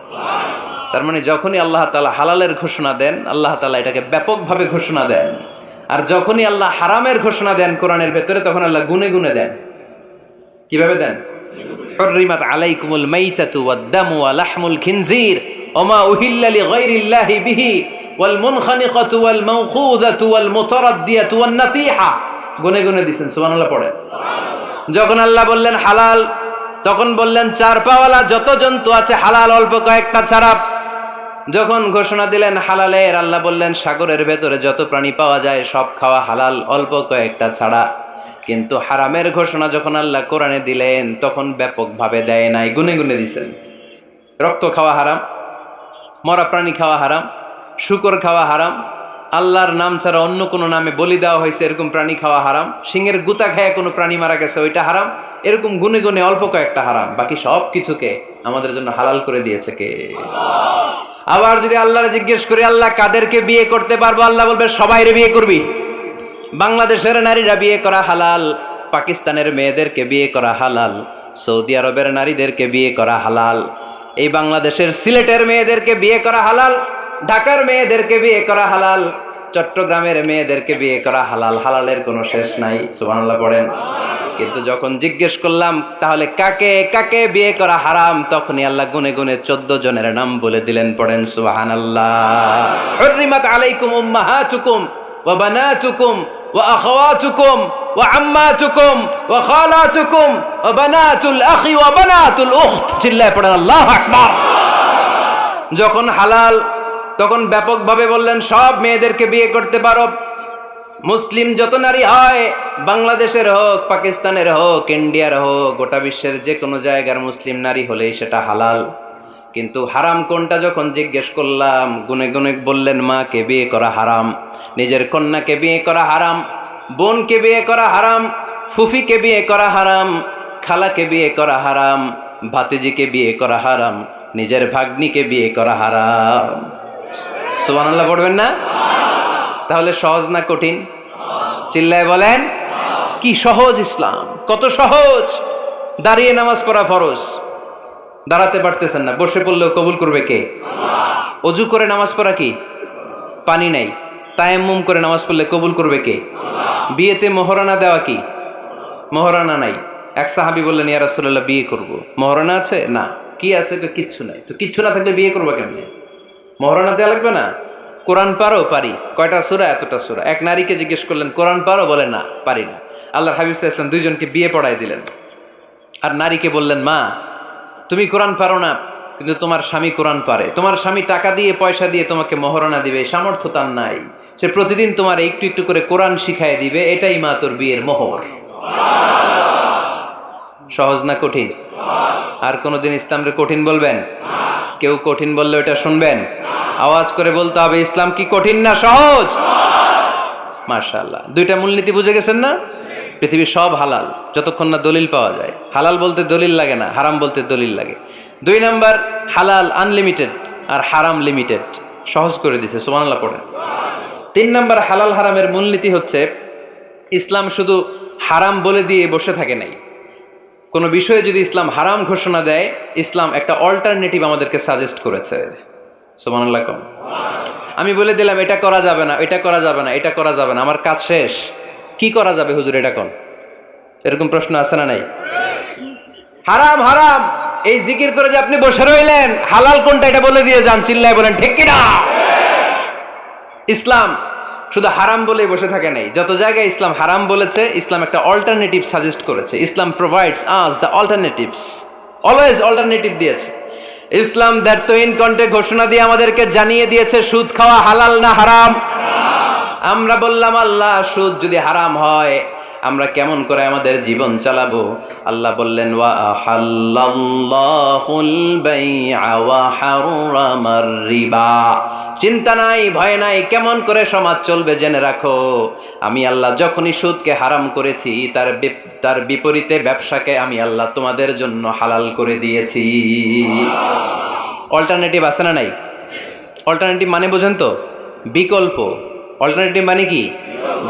তার মানে যখনই আল্লাহ তাআলা হালালের ঘোষণা দেন, আল্লাহ তাআলা এটাকে ব্যাপকভাবে ঘোষণা দেন। আর যখনই আল্লাহ হারামের ঘোষণা দেন কোরআনের ভেতরে, তখন আল্লাহ গুনে গুনে দেন। কিভাবে দেন? হুররিমাত আলাইকুমুল মাইতাতু ওয়াদ-দামু ওয়া লাহমুল খিনজির ওয়া মা উহিল্লা লিগাইরিল্লাহি বিহি ওয়াল মুনখানিকাতু ওয়াল মাওখুযাতু ওয়াল মুতারাদ্দিয়াতু ওয়ান নাতিহা। গুনে গুনে দিবেন, সুবহানাল্লাহ পড়ে। যখন আল্লাহ বললেন হালাল, তখন বললেন চার পাওয়ালা যত জন্তু আছে হালাল, অল্প কয়েকটা ছাড়া। যখন ঘোষণা দিলেন হালালের, আল্লাহ বললেন সাগরের ভেতরে যত প্রাণী পাওয়া যায় সব খাওয়া হালাল, অল্প কয়েকটা ছাড়া। কিন্তু হারামের ঘোষণা যখন আল্লাহ কোরআনে দিলেন, তখন ব্যাপকভাবে দেয় নাই, গুনে গুনে দিছেন। রক্ত খাওয়া হারাম, মরা প্রাণী খাওয়া হারাম, শূকর খাওয়া হারাম, আল্লাহর নাম ছাড়া অন্য কোনো নামে বলি দেওয়া হয়েছে এরকম প্রাণী খাওয়া হারাম, সিংহের গুতা খায় কোনো প্রাণী মারা গেছে ওইটা হারাম। এরকম গুনে গুনে অল্প কয়েকটা হারাম, বাকি সব কিছুকে আমাদের জন্য হালাল করে দিয়েছে কে? আবার যদি আল্লাহরে জিজ্ঞেস করি আল্লাহ কাদেরকে বিয়ে করতে পারবো, আল্লাহ বলবে সবাইরে বিয়ে করবি। বাংলাদেশের নারীরা বিয়ে করা হালাল, পাকিস্তানের মেয়েদেরকে বিয়ে করা হালাল, সৌদি আরবের নারীদেরকে বিয়ে করা হালাল, এই বাংলাদেশের সিলেটের মেয়েদেরকে বিয়ে করা হালাল, ঢাকার মেয়েদেরকে বিয়ে করা হালাল, চট্টগ্রামের মেয়েদেরকে বিয়ে করা হালাল। হালালের কোনো শেষ নাই, সুবহানাল্লাহ পড়েন। কিন্তু যখন জিজ্ঞেস করলাম তাহলে কাকে কাকে বিয়ে করা হারাম, তখনই আল্লাহ গুনে গুনে 14 জনের নাম বলে দিলেন, পড়েন সুবহানাল্লাহ। হুররিমাত আলাইকুম উম্মাহাতুকুম ওয়া বানাতুকুম ওয়া আখাওয়াতুকুম ওয়া আম্মাতুকুম ওয়া খালাতুকুম ওয়া বানাতুল আখি ওয়া বানাতুল উখত। চিল্লায় পড়েন আল্লাহু আকবার। যখন হালাল, তখন ব্যাপকভাবে বললেন সব মেয়েদেরকে বিয়ে করতে পারো। মুসলিম যত নারী হয়, বাংলাদেশের হোক, পাকিস্তানের হোক, ইন্ডিয়ার হোক, গোটা বিশ্বের যে কোনো জায়গার মুসলিম নারী হলেই সেটা হালাল। কিন্তু হারাম কোনটা যখন জিজ্ঞেস করলাম, গুনে গুনে বললেন মাকে বিয়ে করা হারাম, নিজের কন্যাকে বিয়ে করা হারাম, বোনকে বিয়ে করা হারাম, ফুফিকে বিয়ে করা হারাম, খালাকে বিয়ে করা হারাম, ভাতিজিকে বিয়ে করা হারাম, নিজের ভাগ্নিকে বিয়ে করা হারাম। সুবহানাল্লাহ পড়বেন না? তাহলে সহজ না কঠিন? চিল্লায় বলেন কি সহজ ইসলাম, কত সহজ। দাঁড়িয়ে নামাজ পড়া ফরজ, দাঁড়াতে পারতেছেন না, বসে পড়লেও কবুল করবে কে? অজু করে নামাজ পড়া কি? পানি নাই, তায়াম্মুম করে নামাজ পড়লে কবুল করবে কে? বিয়েতে মোহরানা দেওয়া কি? মোহরানা নাই। এক সাহাবী বললেন ইয়া রাসূলুল্লাহ বিয়ে করব, মোহরানা আছে? না। কি আছে? কিচ্ছু নাই। তো কিচ্ছু না থাকলে বিয়ে করবো কেমনে? মোহরানা দেওয়া লাগবে না? কোরআন পারো? পারি। কয়টা সূরা? এতটা সূরা। এক নারীকে জিজ্ঞেস করলেন কোরআন পারো? বলে না, পারি না। আল্লাহর হাবিব সাল্লাল্লাহু আলাইহি ওয়াসাল্লাম দুইজনকে বিয়ে পড়াই দিলেন। আর নারীকে বললেন মা তুমি কোরআন পারো না, কিন্তু তোমার স্বামী কোরআন পারে, তোমার স্বামী টাকা দিয়ে পয়সা দিয়ে তোমাকে মোহরানা দিবে, সামর্থ্য তার নাই, সে প্রতিদিন তোমার একটু একটু করে কোরআন শিখায় দিবে, এটাই মা তোর বিয়ের মোহর। সহজ না কঠিন? আর কোনোদিন ইসলামরে কঠিন বলবেন? কেউ কঠিন বললে ওটা শুনবেন? আওয়াজ করে বলতে হবে ইসলাম কি কঠিন না সহজ? মাশাআল্লাহ। দুইটা মূলনীতি বুঝে গেছেন না? পৃথিবীর সব হালাল যতক্ষণ না দলিল পাওয়া যায়। হালাল বলতে দলিল লাগে না, হারাম বলতে দলিল লাগে। 2 নাম্বার, হালাল আনলিমিটেড আর হারাম লিমিটেড, সহজ করে দিছে, সুবহানাল্লাহ পড়েন। 3 নাম্বার, হালাল হারামের মূলনীতি হচ্ছে ইসলাম শুধু হারাম বলে দিয়ে বসে থাকে নাই। কোনো বিষয়ে যদি ইসলাম হারাম ঘোষণা দেয়, ইসলাম একটা অল্টারনেটিভ আমাদেরকে সাজেস্ট করেছে। সুবহানাল্লাহ কোন? আমি বলে দিলাম এটা করা যাবে না, এটা করা যাবে না, এটা করা যাবে না, আমার কাজ শেষ, কি করা যাবে হুজুর এটা কোন? এরকম প্রশ্ন আছে না নাই? হারাম হারাম এই জিকির করে যে আপনি বসে রইলেন, হালাল কোনটা এটা বলে দিয়ে যান, চিল্লায় বলেন ঠিক কি না? ইসলাম শুধু হারাম বলেই বসে থাকে নাই। যত জায়গায় ইসলাম হারাম বলেছে, ইসলাম একটা অল্টারনেটিভ সাজেস্ট করেছে। Islam provides us the alternatives, always alternative দিয়েছে। ইসলাম দ্ব্যর্থহীন কণ্ঠে ঘোষণা দিয়ে আমাদেরকে জানিয়ে দিয়েছে সুদ খাওয়া হালাল না হারাম। আমরা বললাম আল্লাহ সুদ যদি হারাম হয় আমরা কেমন করে আমাদের জীবন চালাবো? আল্লাহ বললেন ওয়া আহাল্লাল্লাহুল বাই'a ওয়া হারামার রিবা। চিন্তা নাই, ভয় নাই, কেমন করে সমাজ চলবে জেনে রাখো। আমি আল্লাহ যখনই সুদকে হারাম করেছি, তার বিপরীতে ব্যবসাকে আমি আল্লাহ তোমাদের জন্য হালাল করে দিয়েছি। অল্টারনেটিভ আছে না নাই? অল্টারনেটিভ মানে বোঝেন তো? বিকল্প। অল্টারনেটিভ মানে কি?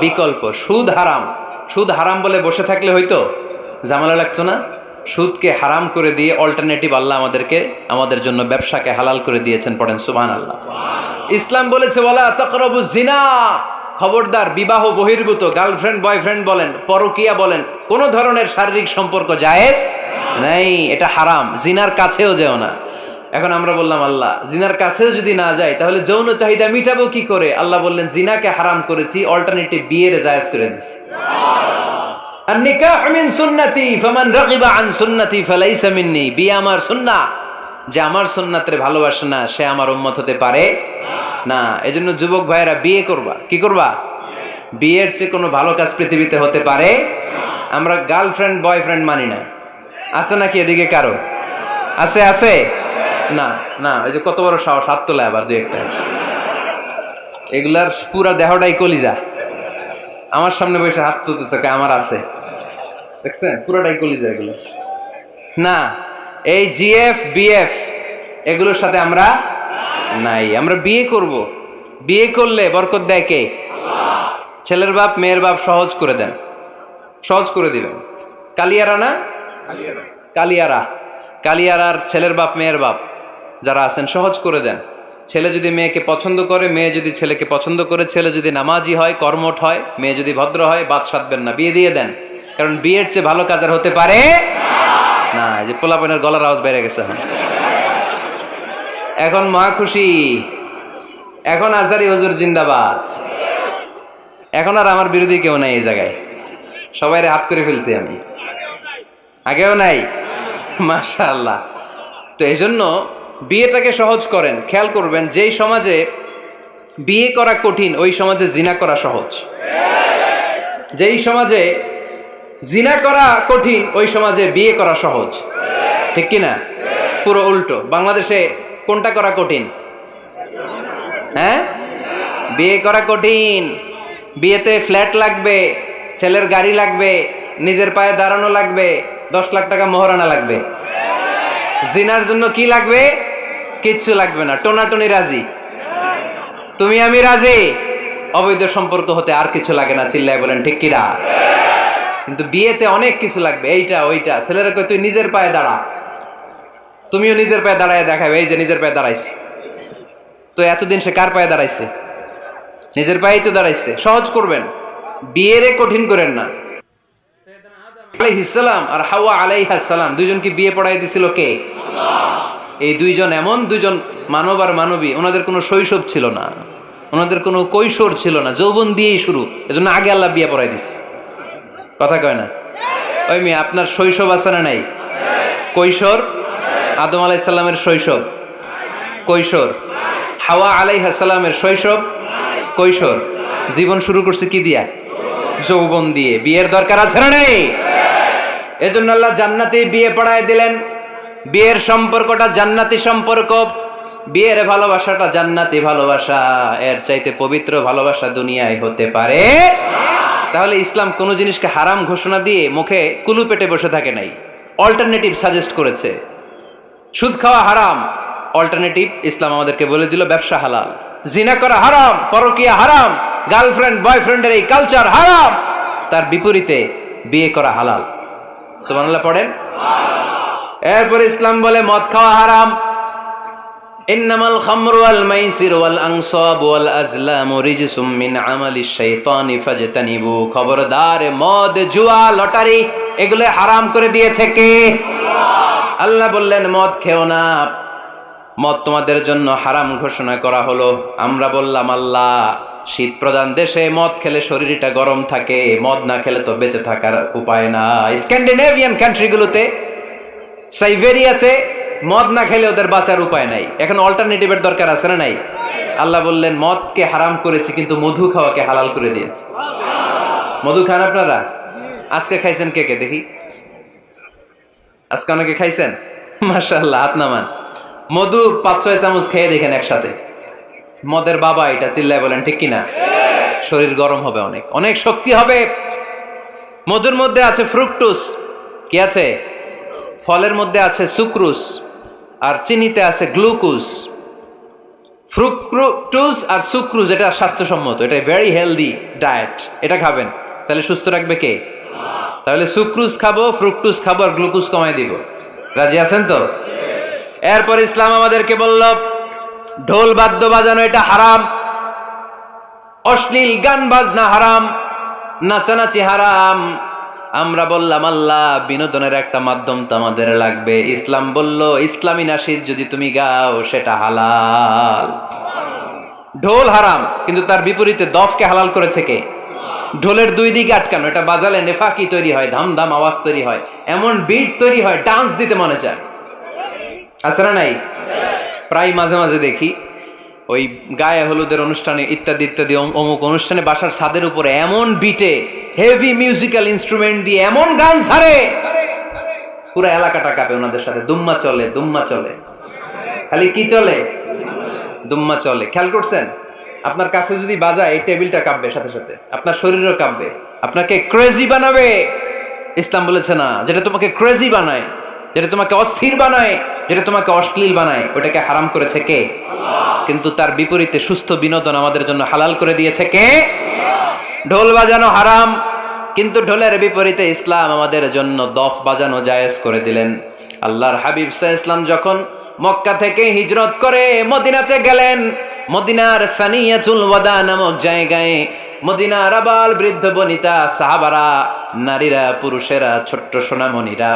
বিকল্প। সুদ হারাম, সুদ হারাম বলে বসে থাকলে হয়তো ঝামেলা লাগতো না? সুদকে হারাম করে দিয়ে অল্টারনেটিভ আল্লাহ আমাদের জন্য ব্যবসাকে হালাল করে দিয়েছেন। পড়েন সুবহানাল্লাহ। ইসলাম বলেছে ওয়ালা তাকরাবুজ জিনা, খবরদার, বিবাহ বহির্ভূত গার্লফ্রেন্ড বয়ফ্রেন্ড বলেন, পরকীয়া বলেন, কোন ধরনের শারীরিক সম্পর্ক জায়েজ নাই, এটা হারাম। জিনার কাছেও যেও না। এখন আমরা বললাম আল্লাহ জিনার কাছেও যদি না যাই তাহলে যৌন চাহিদা মিটাবো কি করে? আল্লাহ বললেন জিনাকে হারাম করেছি, অল্টারনেটিভ বিয়ের জায়েজ করে দিছি। আর নিকাহ মিন সুন্নতি ফামান রাগিবা আন সুন্নতি ফালাইসা মিন্নি, বিয়ে আমার সুন্নাহ, যে আমার সুন্নাতের ভালোবাসে না সে আমার উম্মত হতে পারে না। এজন্য যুবক ভাইয়েরা বিয়ে করবা। কি করবা? বিয়ের চেয়ে কোনো ভালো কাজ পৃথিবীতে হতে পারে? আমরা গার্লফ্রেন্ড বয়ফ্রেন্ড মানি না। আছে নাকি এদিকে কারো? আছে? আছে না? না, এই যে কত বড় সাহস, হাত তোলা আবার দু একটা। এগুলার পুরা দেহটাই কলিজা। আমার সামনে বসে হাত তুলতেছে, আমার আছে, দেখছেন? পুরাটাই কলিজা এগুলো। না, এই জিএফ বিএফ এগুলোর সাথে আমরা নাই। আমরা বিয়ে করব। বিয়ে করলে বরকত দেয় কে? ছেলের বাপ মেয়ের বাপ সহজ করে দেন, সহজ করে দিবেন। কালিয়ারা না, কালিয়ারা, কালিয়ারার ছেলের বাপ মেয়ের বাপ যারা আছেন সহজ করে দেন। ছেলে যদি মেয়েকে পছন্দ করে, মেয়ে যদি ছেলেকে পছন্দ করে, ছেলে যদি নামাজি হয়, কর্মঠ হয়, মেয়ে যদি ভদ্র হয়, বাদ সাধবেন না, বিয়ে দিয়ে দেন। কারণ বিয়ের চেয়ে ভালো কাজ আর হতে পারে না। যে পোলাপনের গলার আওয়াজ বেড়ে গেছে এখন মহা খুশি। এখন আজারি হুজুর জিন্দাবাদ। এখন আর আমার বিরোধী কেউ নাই এই জায়গায়, সবাই হাত করে ফেলছি আমি, আগেও নাই। মাশাআল্লাহ। তো এই জন্য বিয়েটাকে সহজ করেন। খেয়াল করবেন, যেই সমাজে বিয়ে করা কঠিন ওই সমাজে জিনা করা সহজ। যেই সমাজে জিনা করা কঠিন ওই সমাজে বিয়ে করা সহজ। ঠিক কিনা? পুরো উল্টো। বাংলাদেশে কোনটা করা কঠিন? হ্যাঁ, বিয়ে করা কঠিন। বিয়েতে ফ্ল্যাট লাগবে, ছেলের গাড়ি লাগবে, নিজের পায়ে দাঁড়ানো লাগবে, 10 লাখ টাকা মোহরানা লাগবে। জিনার জন্য কি লাগবে? কিচ্ছু লাগবে না, টোনাটুনি রাজি, তুমি আমি রাজি। অবৈধ সম্পর্ক হতে আর কিছু লাগে না, চিল্লায় বলেন ঠিক কিনা? কিন্তু বিয়েতে অনেক কিছু লাগবে, এইটা ওইটা। ছেলেরা কই তুই নিজের পায়ে দাঁড়া, তুমিও নিজের পায়ে দাঁড়ায় দেখাবে, এই যে নিজের পায়ে দাঁড়াইছি। তো এতদিন সে কার পায়ে দাঁড়াইছে? নিজের পায়েই তো দাঁড়াইছে। সহজ করবেন, বিয়েরে কঠিন করেন না। আলাইহিস সালাম আর হাওয়া আলাইহাস সালাম দুইজনকে বিয়ে পড়াই দিছিল কে? এই দুইজন এমন দুইজন মানব আর মানবী, ওনাদের কোনো শৈশব ছিল না, ওনাদের কোনো কৈশোর ছিল না, যৌবন দিয়েই শুরু। এজন্য আগে আল্লাহ বিয়ে পড়াই দিছে। কথা কয় না? ওই মেয়ে, আপনার শৈশব আছে না নাই? কৈশোর? আদম আলাইহিস সালামের শৈশব কৈশোর, হাওয়া আলাইহিস সালামের শৈশব কৈশোর। জীবন শুরু করছে কি দিয়া? যৌবন দিয়ে। বিয়ের দরকার আছে না নেই? এজন্য আল্লাহ জান্নাতে বিয়ে পড়ায় দিলেন। বিয়ের সম্পর্কটা জান্নাতি সম্পর্ক, বিয়ের ভালোবাসাটা জান্নাতি ভালোবাসা। এর চাইতে পবিত্র ভালোবাসা দুনিয়ায় হতে পারে? তাহলে ইসলাম কোন জিনিসকে হারাম ঘোষণা দিয়ে মুখে কুলু পেটে বসে থাকে নাই, অল্টারনেটিভ সাজেস্ট করেছে। সুদ খাওয়া হারাম, অল্টারনেটিভ ইসলাম আমাদেরকে বলে দিল ব্যবসা হালাল। জিনা করা হারাম, পরকীয়া হারাম, গার্লফ্রেন্ড বয়ফ্রেন্ডের এই কালচার হারাম, তার বিপরীতে বিয়ে করা হালাল। সুবহানাল্লাহ পড়েন। এরপর ইসলাম বলে মদ খাওয়া হারাম। ইন্নামাল খামরু ওয়াল মাইসির ওয়াল আনসাব ওয়াল আজলামু রিজসুম মিন আমালিশ শাইতানি ফাজতানিবু। খবরদার, মদ, জুয়া, লটারি এগুলো হারাম করে দিয়েছে কে? আল্লাহ বললেন মদ খেও না, মদ তোমাদের জন্য হারাম ঘোষণা করা হলো। আমরা বললাম আল্লাহ, শীত প্রধান দেশে মদ খেলে শরীরটা গরম থাকে, মদ না খেলে তো বেঁচে থাকার উপায় না। স্ক্যান্ডিনেভিয়ান কান্ট্রিগুলোতে, সাইবেরিয়াতে মদ না খেলে ওদের বাঁচার উপায় নাই। এখন অল্টারনেটিভের দরকার আছে না নাই? আল্লাহ বললেন মদকে হারাম করেছি কিন্তু মধু খাওয়াকে হালাল করে দিয়েছি। মধু খান আপনারা? আজকে খাইছেন কে কে দেখি? আজকে অনেকে খাইছেন? মাশাআল্লাহ, হাত নামান। মধু 5-6 চামচ খেয়ে দেখেন একসাথে। মদের বাবা এটা, চিল্লায় বলেন ঠিক কিনা? শরীর গরম হবে, অনেক অনেক শক্তি হবে। মধুর মধ্যে আছে ফ্রুকটোজ। কি আছে? ফলের মধ্যে আছে সুক্রোজ, আর চিনিতে আছে গ্লুকোজ। ফ্রুকটোজ আর সুক্রোজ এটা স্বাস্থ্যসম্মত, এটা ভেরি হেলদি ডায়েট। এটা খাবেন, তাহলে সুস্থ রাখবে কে? তাহলে সুক্রোজ খাবো, ফ্রুকটোজ খাবো, আর গ্লুকোজ কমাই দিব। রাজি আছেন তো? এরপর ইসলাম আমাদেরকে বলল ঢোল বাদ্য বাজানো এটা হারাম। অশ্লীল গান বাজনা হারাম, নাচানাচি হারাম। আমরা বললাম আল্লাহ বিনোদনের একটা মাধ্যম তো আমাদের লাগবে। ইসলাম বলল ইসলামী নাশিদ যদি তুমি গাও সেটা হালাল। ঢোল হারাম, কিন্তু তার বিপরীতে দফকে হালাল করেছে কে? ঢোলের দুই দিকে আটকানো, এটা বাজালে নেফাকি তৈরি হয়, ধাম ধাম আওয়াজ তৈরি হয়, এমন বিট তৈরি হয় ডান্স দিতে মনে চায়। আছে না নাই? প্রায় মাঝে মাঝে দেখি ওই গায়ে হলুদের অনুষ্ঠানে ইত্যাদি ইত্যাদি অমুক অনুষ্ঠানে বাসার ছাদের উপরে এমন বিটে হেভি মিউজিক্যাল ইনস্ট্রুমেন্ট দিয়ে এমন গান ছাড়ে, পুরো এলাকাটা কাঁপে ওনাদের সাথে। দুম্মা চলে, দুম্মা চলে, খালি কি চলে? দুম্মা চলে। খেয়াল করছেন? আপনার কাছে যদি বাজায় এই টেবিলটা কাঁপবে, সাথে সাথে আপনার শরীরও কাঁপবে, আপনাকে ক্রেজি বানাবে। ইসলাম বলেছে না, যেটা তোমাকে ক্রেজি বানায়, যেটা তোমাকে অস্থির বানায়, যেটা তোমাকে অশ্লীল বানায়, ওটাকে হারাম করেছে কে? কিন্তু তার বিপরীতে সুস্থ বিনোদন আমাদের জন্য হালাল করে দিয়েছে কে? ঢোল বাজানো হারাম, কিন্তু ঢোলের বিপরীতে ইসলাম আমাদের জন্য দফ বাজানো জায়েজ করে দিলেন। আল্লাহর হাবিব সাল্লাল্লাহু আলাইহি ওয়াসাল্লাম যখন মক্কা থেকে হিজরত করে মদিনাতে গেলেন, মদিনার সানিয়াতুল ওয়াদা নামক জায়গায় মদিনার আবাল বৃদ্ধ বনিতা সাহাবারা, নারীরা, পুরুষেরা, ছোট্ট সোনামণিরা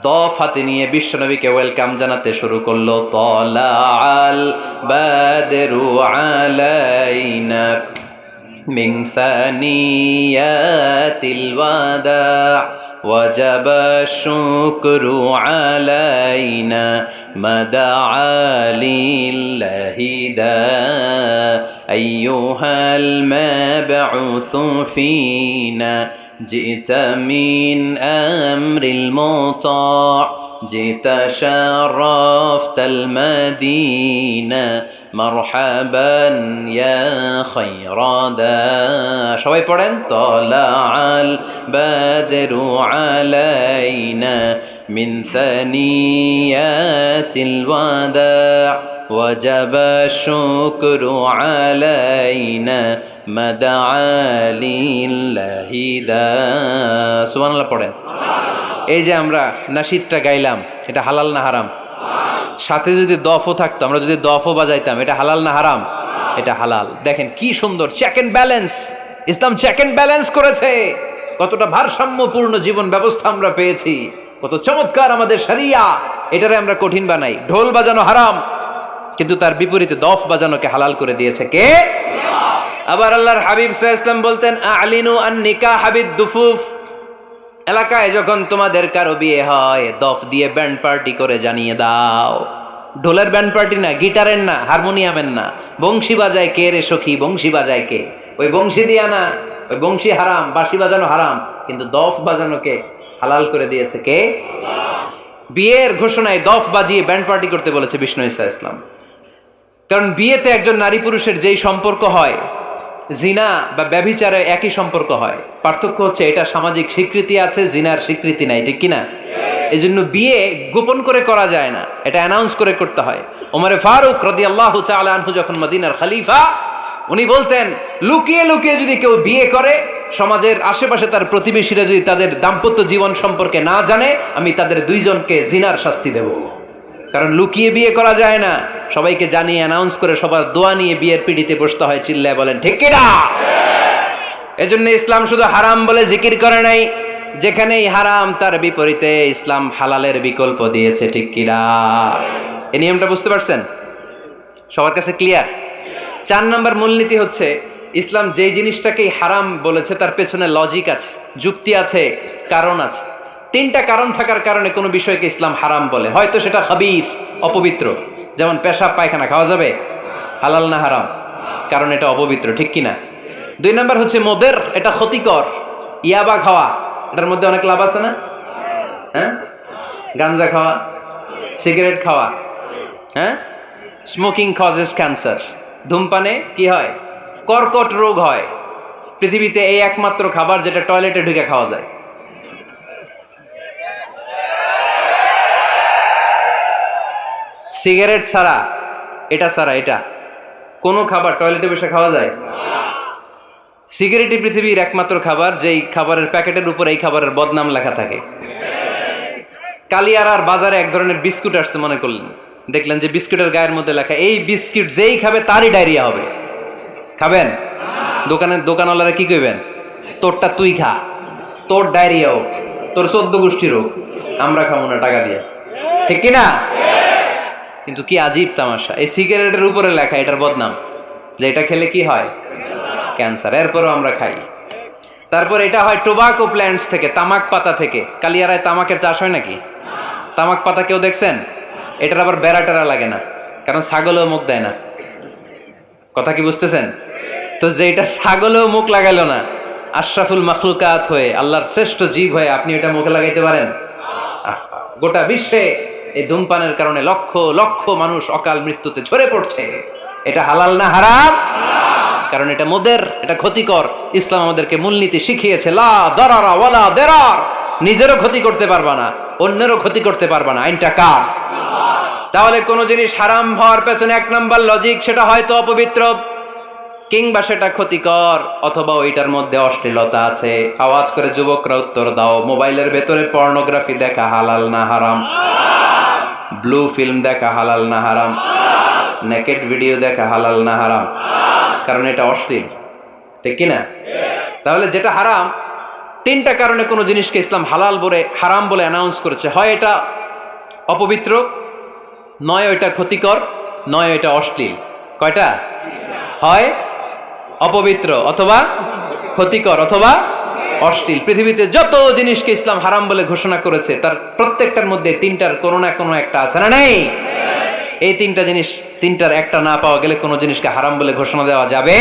দফ হাতে নিয়ে বিশ্বনবীকে ওয়েলকাম জানাতে শুরু করলো। তলাআল বাদরু আলাইনা মিন সানিয়াতিল ওয়াদা ওয়াজাবা শুকরু আলাইনা মাদআ লিল্লাহি দা আইয়ুহাল মাবউসু ফিনা জিতা মিন আমরিল মুতা জিতা শারাফতাল মাদিনা মারহাবান ইয়া খায়রাদা। সবাই পড়েন, তলাআল বাদরু আলাইনা মিন সানিয়াতিল ওয়াদা ওয়াজাবা শুকরু আলাইনা মাদআ লিল্লাহি দা। সুবহানাল্লাহ পড়েন। এই যে আমরা নাশিদটা গাইলাম, এটা হালাল না হারাম? সাথে যদি দফও থাকতো, আমরা যদি দফও বাজাইতাম, এটা হালাল না হারাম? এটা হালাল। দেখেন কি সুন্দর check and balance, Islam check and balance করেছে। কতটা ভারসাম্যপূর্ণ জীবন ব্যবস্থা আমরা পেয়েছি, কত চমৎকার আমাদের শরিয়া। এটারে আমরা কঠিন বানাই। ঢোল বাজানো হারাম, কিন্তু তার বিপরীতে দফ বাজানোকে হালাল করে দিয়েছে কে? আবার আল্লাহর হাবিব সাল্লাল্লাহু আলাইহি ওয়াসাল্লাম বলতেন, আ'লিনু আন নিকাহ বিদ দুফুফ। এলাকায় যখন তোমাদের কারো বিয়ে হয়, দফ দিয়ে ব্যান্ড পার্টি করে জানিয়ে দাও। ঢোলের ব্যান্ড পার্টি না, গিটারের না, হারমোনিয়ামের না, বংশী বাজায় কে রে সখী, বংশী বাজায় কে? ওই বংশী দিয়া না, ওই বংশী হারাম, বাঁশি বাজানো হারাম, কিন্তু দফ বাজানোকে হালাল করে দিয়েছে কে? বিয়ের ঘোষণায় দফ বাজিয়ে ব্যান্ড পার্টি করতে বলেছে বিষ্ণু ঈসা ইসলাম। কারণ বিয়েতে একজন নারী পুরুষের যেই সম্পর্ক হয়, জিনা বা ব্যভিচারে একই সম্পর্ক হয়। পার্থক্য হচ্ছে এটা সামাজিক স্বীকৃতি আছে, জিনার স্বীকৃতি নাই, ঠিক কিনা? এই জন্য বিয়ে গোপন করে করা যায় না, এটা অ্যানাউন্স করে করতে হয়। ওমরে ফারুক রাদিয়াল্লাহু তাআলা আনহু যখন মদিনার খলিফা, উনি বলতেন লুকিয়ে লুকিয়ে যদি কেউ বিয়ে করে, সমাজের আশেপাশে তার প্রতিবেশীরা যদি তাদের দাম্পত্য জীবন সম্পর্কে না জানে, আমি তাদের দুইজনকে জিনার শাস্তি দেব। কারণ লুকিয়ে বিয়ে করা যায় না, সবাইকে জানিয়ে অ্যানাউন্স করে সবার দোয়া নিয়ে বিয়ের পিড়িতে বসতে হয়। চিল্লায় বলেন ঠিক কিনা? এজন্য ইসলাম শুধু হারাম বলে জিকির করে নাই, যেখানেই হারাম তার বিপরীতে ইসলাম হালালের বিকল্প দিয়েছে, ঠিক কিনা? এই নিয়মটা বুঝতে পারছেন? সবার কাছে ক্লিয়ার? 4 নম্বর মূলনীতি হচ্ছে, ইসলাম যেই জিনিসটাকেই হারাম বলেছে তার পেছনে লজিক আছে, যুক্তি আছে, কারণ আছে। 3টা কারণ থাকার কারণে কোনো বিষয়কে ইসলাম হারাম বলে। হয়তো সেটা খাবিস, অপবিত্র, যেমন পেশাব পায়খানা খাওয়া যাবে, হালাল না হারাম? কারণ এটা অপবিত্র, ঠিক কিনা? 2 নম্বর হচ্ছে মোদের, এটা ক্ষতিকর। ইয়াবা খাওয়া, এটার মধ্যে অনেক লাভ আছে না? হ্যাঁ, গাঞ্জা খাওয়া, সিগারেট খাওয়া, হ্যাঁ, স্মোকিং কজেস ক্যান্সার। ধূমপানে কি হয়? কর্কট রোগ হয়। পৃথিবীতে এই একমাত্র খাবার যেটা টয়লেটে ঢুকে খাওয়া যায়। সিগারেট ছাড়া, এটা ছাড়া, এটা কোনো খাবার টয়লেটে বসে খাওয়া যায়? সিগারেটই পৃথিবীর একমাত্র খাবার যেই খাবারের প্যাকেটের উপর এই খাবারের বদনাম লেখা থাকে। কালিয়ারার বাজারে এক ধরনের বিস্কুট আসছে মনে করলেন, দেখলেন যে বিস্কুটের গায়ের মধ্যে লেখা এই বিস্কুট যেই খাবে তারই ডায়রিয়া হবে। খাবেন? দোকানওয়ালারা কি কইবেন, তোরটা তুই খা, তোর ডায়রিয়া হোক, তোর 14 গোষ্ঠীর হোক, আমরা খাবো না টাকা দিয়ে, ঠিক কিনা? কিন্তু কি আজীব তামাশা, এই সিগারেটের উপরে লেখা এটার বদনাম, যে এটা খেলে কি হয়, ক্যান্সার, এরপরও আমরা খাই। তারপর এটা হয় টোবাকো প্ল্যান্টস থেকে, তামাক পাতা থেকে। কালিয়ারায় তামাকের চাষ হয় নাকি? তামাক পাতা কেউ দেখছেন? এটার আবার বেড়া টেরা লাগে না, কারণ ছাগলেও মুখ দেয় না। কথা কি বুঝতেছেন? তো যেটা ছাগলেও মুখ লাগাইলো না, আশরাফুল মাখলুকাত হয়ে, আল্লাহর শ্রেষ্ঠ জীব হয়ে আপনি এটা মুখে লাগাইতে পারেন? গোটা বিশ্বে এই ধূমপানের কারণে লক্ষ লক্ষ মানুষ অকাল মৃত্যুতে ঝরে পড়ছে। এটা হালাল না হারাম? কারণ এটা মদের, এটা ক্ষতিকর। ইসলাম আমাদেরকে মূলনীতি শিখিয়েছে, লা দারারা ওয়ালা দিরার। নিজেরও ক্ষতি করতে পারবা না, অন্যেরও ক্ষতি করতে পারবা না। আইনটা কার? তাহলে কোন জিনিস হারাম হওয়ার পেছনে এক নাম্বার লজিক, সেটা হয়তো অপবিত্র, কিংবা সেটা ক্ষতিকর, অথবা ওইটার মধ্যে অশ্লীলতা আছে। আওয়াজ করে যুবকরা উত্তর দাও, মোবাইলের ভেতরে পর্নোগ্রাফি দেখা হালাল না হারাম? ব্লু ফিল্ম দেখা হালাল না হারাম? নেকেড ভিডিও দেখা হালাল না হারাম? কারণ এটা অশ্লীল, ঠিক কিনা? তাহলে যেটা হারাম, 3টা কারণে কোনো জিনিসকে ইসলাম হালাল বলে হারাম বলে অ্যানাউন্স করেছে। হয় এটা অপবিত্র, নয় এটা ক্ষতিকর, নয় এটা অশ্লীল। কয়টা? হয় অপবিত্র, অথবা ক্ষতিকর, অথবা অশ্লীল। পৃথিবীতে যত জিনিসকে ইসলাম হারাম বলে ঘোষণা করেছে, তার প্রত্যেকটার মধ্যে 3টার কোনো না কোনো একটা আছে না নেই? এই 3টা জিনিস, 3টার একটা না পাওয়া গেলে কোনো জিনিসকে হারাম বলে ঘোষণা দেওয়া যাবে।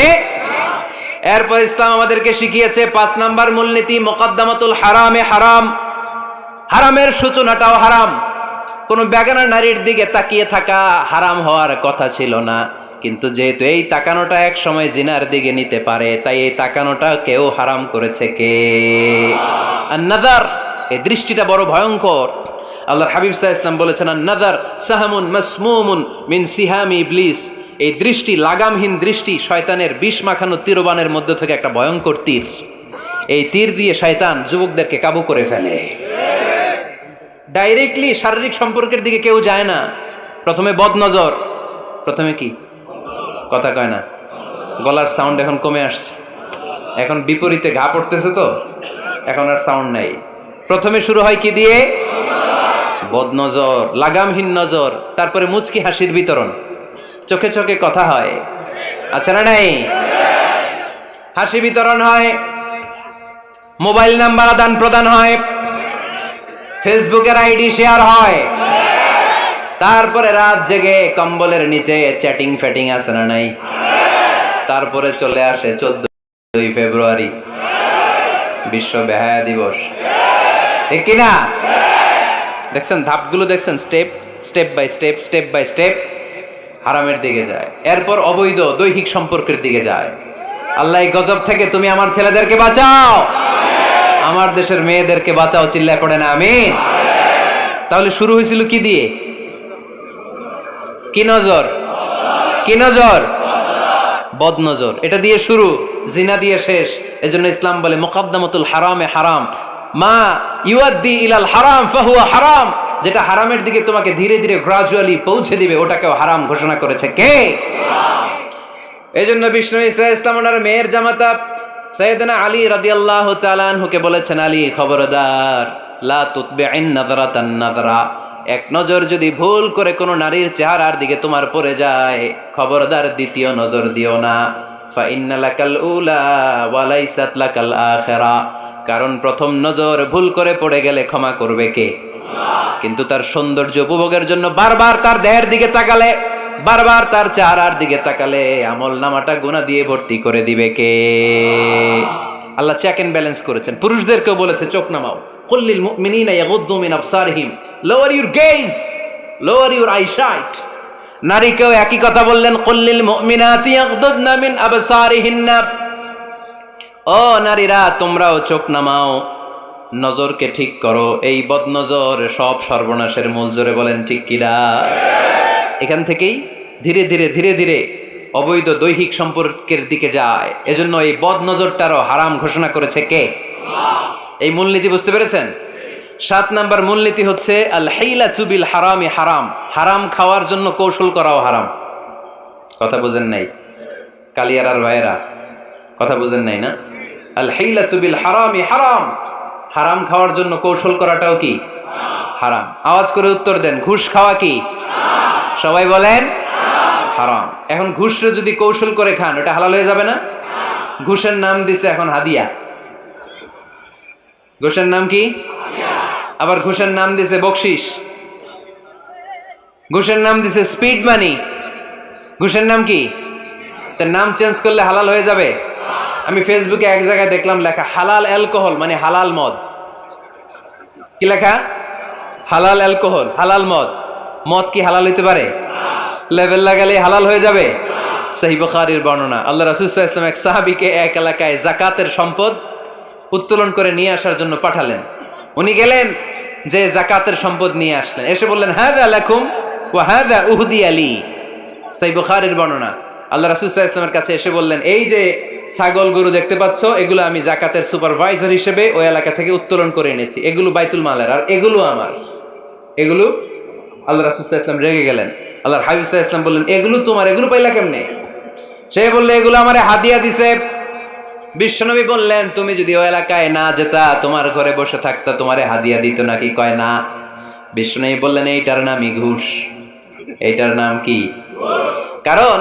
এরপর ইসলাম আমাদেরকে শিখিয়েছে 5 নাম্বার মূলনীতি, মুকদ্দামাতুল হারামে হারাম। হারামের সূচনাটাও হারাম। কোন বেগানা নারীর দিকে তাকিয়ে থাকা হারাম হওয়ার কথা ছিল না, কিন্তু যেহেতু এই তাকানোটা এক সময় জিনার দিকে নিতে পারে, তাই এই তাকানোটা কেউ হারাম করেছে কে? আন-নাযার, এই দৃষ্টিটা বড় ভয়ঙ্কর। আল্লাহর হাবিব সাল্লাল্লাহু আলাইহি ওয়াসাল্লাম বলেছেন, আন-নাযার সাহামুন মাসমুমুন মিন সিহামি ইবলিস। এই দৃষ্টি, লাগামহীন দৃষ্টি, শয়তানের বিষ মাখানো তীরবানের মধ্যে থেকে একটা ভয়ঙ্কর তীর। এই তীর দিয়ে শয়তান যুবকদেরকে কাবু করে ফেলে। ডাইরেক্টলি শারীরিক সম্পর্কের দিকে কেউ যায় না, প্রথমে বদনজর। প্রথমে কি? কথা কয় না, গলার সাউন্ড এখন কমে আসছে, এখন বিপরীতে ঘা পড়তেছে, তো এখন আর সাউন্ড নাই। প্রথমে শুরু হয় কি দিয়ে? বদনজর, লাগামহীন নজর। তারপরে মুচকি হাসির বিতরণ, চোখে চোখে কথা হয়, আচ্ছা না নাই? হাসি বিতরণ হয়, মোবাইল নাম্বার আদান প্রদান হয়, ফেসবুকের আইডি শেয়ার হয়, তারপরে রাত জেগে কম্বলের নিচে চ্যাটিং ফ্যাটিং আছে না নাই? তারপরে চলে আসে 14 ফেব্রুয়ারি, বিশ্ব বেহায়া দিবস, ঠিক কিনা? দেখছেন ধাপগুলো, দেখছেন step step by step, step by step হারামের দিকে যায়। এরপর অবৈধ দৈহিক সম্পর্কের দিকে যায়। আল্লাহ এই গজব থেকে তুমি আমার ছেলেদেরকে বাঁচাও, আমার দেশের মেয়েদেরকে বাঁচাও, চিল্লায় পড়ে না আমিন। তাহলে শুরু হয়েছিল কি দিয়ে? কি নজর? কি নজর? বদনজর। এটা দিয়ে শুরু, জিনা দিয়ে শেষ। এজন্য ইসলাম বলে মুকদ্দামাতুল হারামে হারাম, মা ইউআদ্দি ইলাল হারাম ফাহুয়া হারাম। যেটা হারামের দিকে তোমাকে ধীরে ধীরে গ্রাজুয়ালি পৌঁছে দিবে, ওটাকেও হারাম ঘোষণা করেছে কে? এজন্য বিষ্ণু ঈসা ইসলাম ওনার মেয়ের জামাতা সাইয়েদনা আলী রাদিয়াল্লাহু তাআলা আনহুকে বলেছেন, আলী খবরদার, লা তুতবি'ন নাযরাতান নাযরা। এক নজর যদি ভুল করে কোনো নারীর চেহারার দিকে তোমার পড়ে যায়, খবরদার দ্বিতীয় নজর দিও না। ফা ইন্না লাকাল উলা ওয়া লাইসাত লাকাল আখিরা। কারণ প্রথম নজর ভুল করে পড়ে গেলে ক্ষমা করবে কে? কিন্তু তার সৌন্দর্য উপভোগের জন্য বারবার তার দেহের দিকে তাকালে, বারবার তার চেহারার দিকে তাকালে আমল নামাটা গুনাহ দিয়ে ভর্তি করে দিবে কে? আল্লাহ চেক এন্ড ব্যালেন্স করেছেন। পুরুষদেরকেও বলেছে চোখ নামাও, কুল্লিল মুমিনিনা ইয়াগুদ্দু মিন আবসারিহিম, lower your gaze, lower your eyesight. নারীকেও একই কথা বললেন, কুল্লিল মুমিনাতি ইয়াগুদ্দুনা মিন আবসারিহিন্না। ও নারীরা, তোমরাও চোখ নামাও, নজরকে ঠিক করো। এই বদনজর সব সর্বনাশের মূল। জোরে বলেন ঠিক কিনা? এখান থেকেই ধীরে ধীরে ধীরে ধীরে অবৈধ দৈহিক সম্পর্কের দিকে যায়। এজন্য এই বদনজরটারও হারাম ঘোষণা করেছে কে? এই মূলনীতি বুঝতে পেরেছেন? 7 নাম্বার মূলনীতি হচ্ছে আল হাইলাতু বিল হারামি হারাম। হারাম খাওয়ার জন্য কৌশল করাও হারাম। কথা বুঝেন নাই কালিয়ারার ভাইয়েরা? কথা বুঝেন নাই না? আল হিলাতু বিল হারামি হারাম, হারাম খাওয়ার জন্য কৌশল করাটাও কি হারাম। আওয়াজ করে উত্তর দেন, ঘুষ খাওয়া কি সবাই বলেন হারাম। এখন ঘুষরে যদি কৌশল করে খান ওটা হালাল হয়ে যাবে না? ঘুষের নাম দিছে এখন হাদিয়া। ঘুষের নাম কি? আবার ঘুষের নাম দিছে বকশিস, ঘুষের নাম দিছে স্পিড মানি। ঘুষের নাম কি? তার নাম চেঞ্জ করলে হালাল হয়ে যাবে? আমি ফেসবুকে এক জায়গায় দেখলাম লেখা হালাল অ্যালকোহল, মানে হালাল মদ। কি লেখা? হালাল অ্যালকোহল, হালাল মদ। মদ কি হালাল হইতে পারে? লেভেল লাগালে হালাল হয়ে যাবে? সহিহ বুখারীর বর্ণনা, আল্লাহ রাসূল সাল্লাল্লাহু আলাইহি ওয়াসাল্লাম এক সাহাবীকে এক এলাকায় যাকাতের সম্পদ উত্তোলন করে নিয়ে আসার জন্য পাঠালেন। উনি গেলেন, যে যাকাতের সম্পদ নিয়ে আসলেন, এসে বললেন হাযা লাকুম ওয়া হাযা উহদিয়া লি। সহিহ বুখারীর বর্ণনা, আল্লাহ রাসূল সাল্লাল্লাহু আলাইহি ওয়াসাল্লামের কাছে এসে বললেন, এই যে ছাগল গরু দেখতে পাচ্ছ, এগুলো আমি যাকাতের সুপারভাইজার হিসেবে ওই এলাকা থেকে উত্তোলন করে এনেছি, এগুলো বাইতুল মালের, আর এগুলো আমার। এগুলো আল্লাহ রাসূল সাল্লাল্লাহু আলাইহি ওয়াসাল্লাম রেগে গেলেন। আল্লাহর হাবিব সাল্লাল্লাহু আলাইহি ওয়াসাল্লাম বললেন, এগুলো তোমার, এগুলো পাইলা কেমনে? সে বলল, এগুলো আমারে হাদিয়া দিছে। বিশ্বনবী বললেন, তুমি যদি ওই এলাকায় না যেতা, তোমার ঘরে বসে থাকতা, তোমারে হাদিয়া দিত নাকি? কয় না। বিশ্বনবী বললেন, এইটার নামই ঘুষ। এইটার নাম কি? কারণ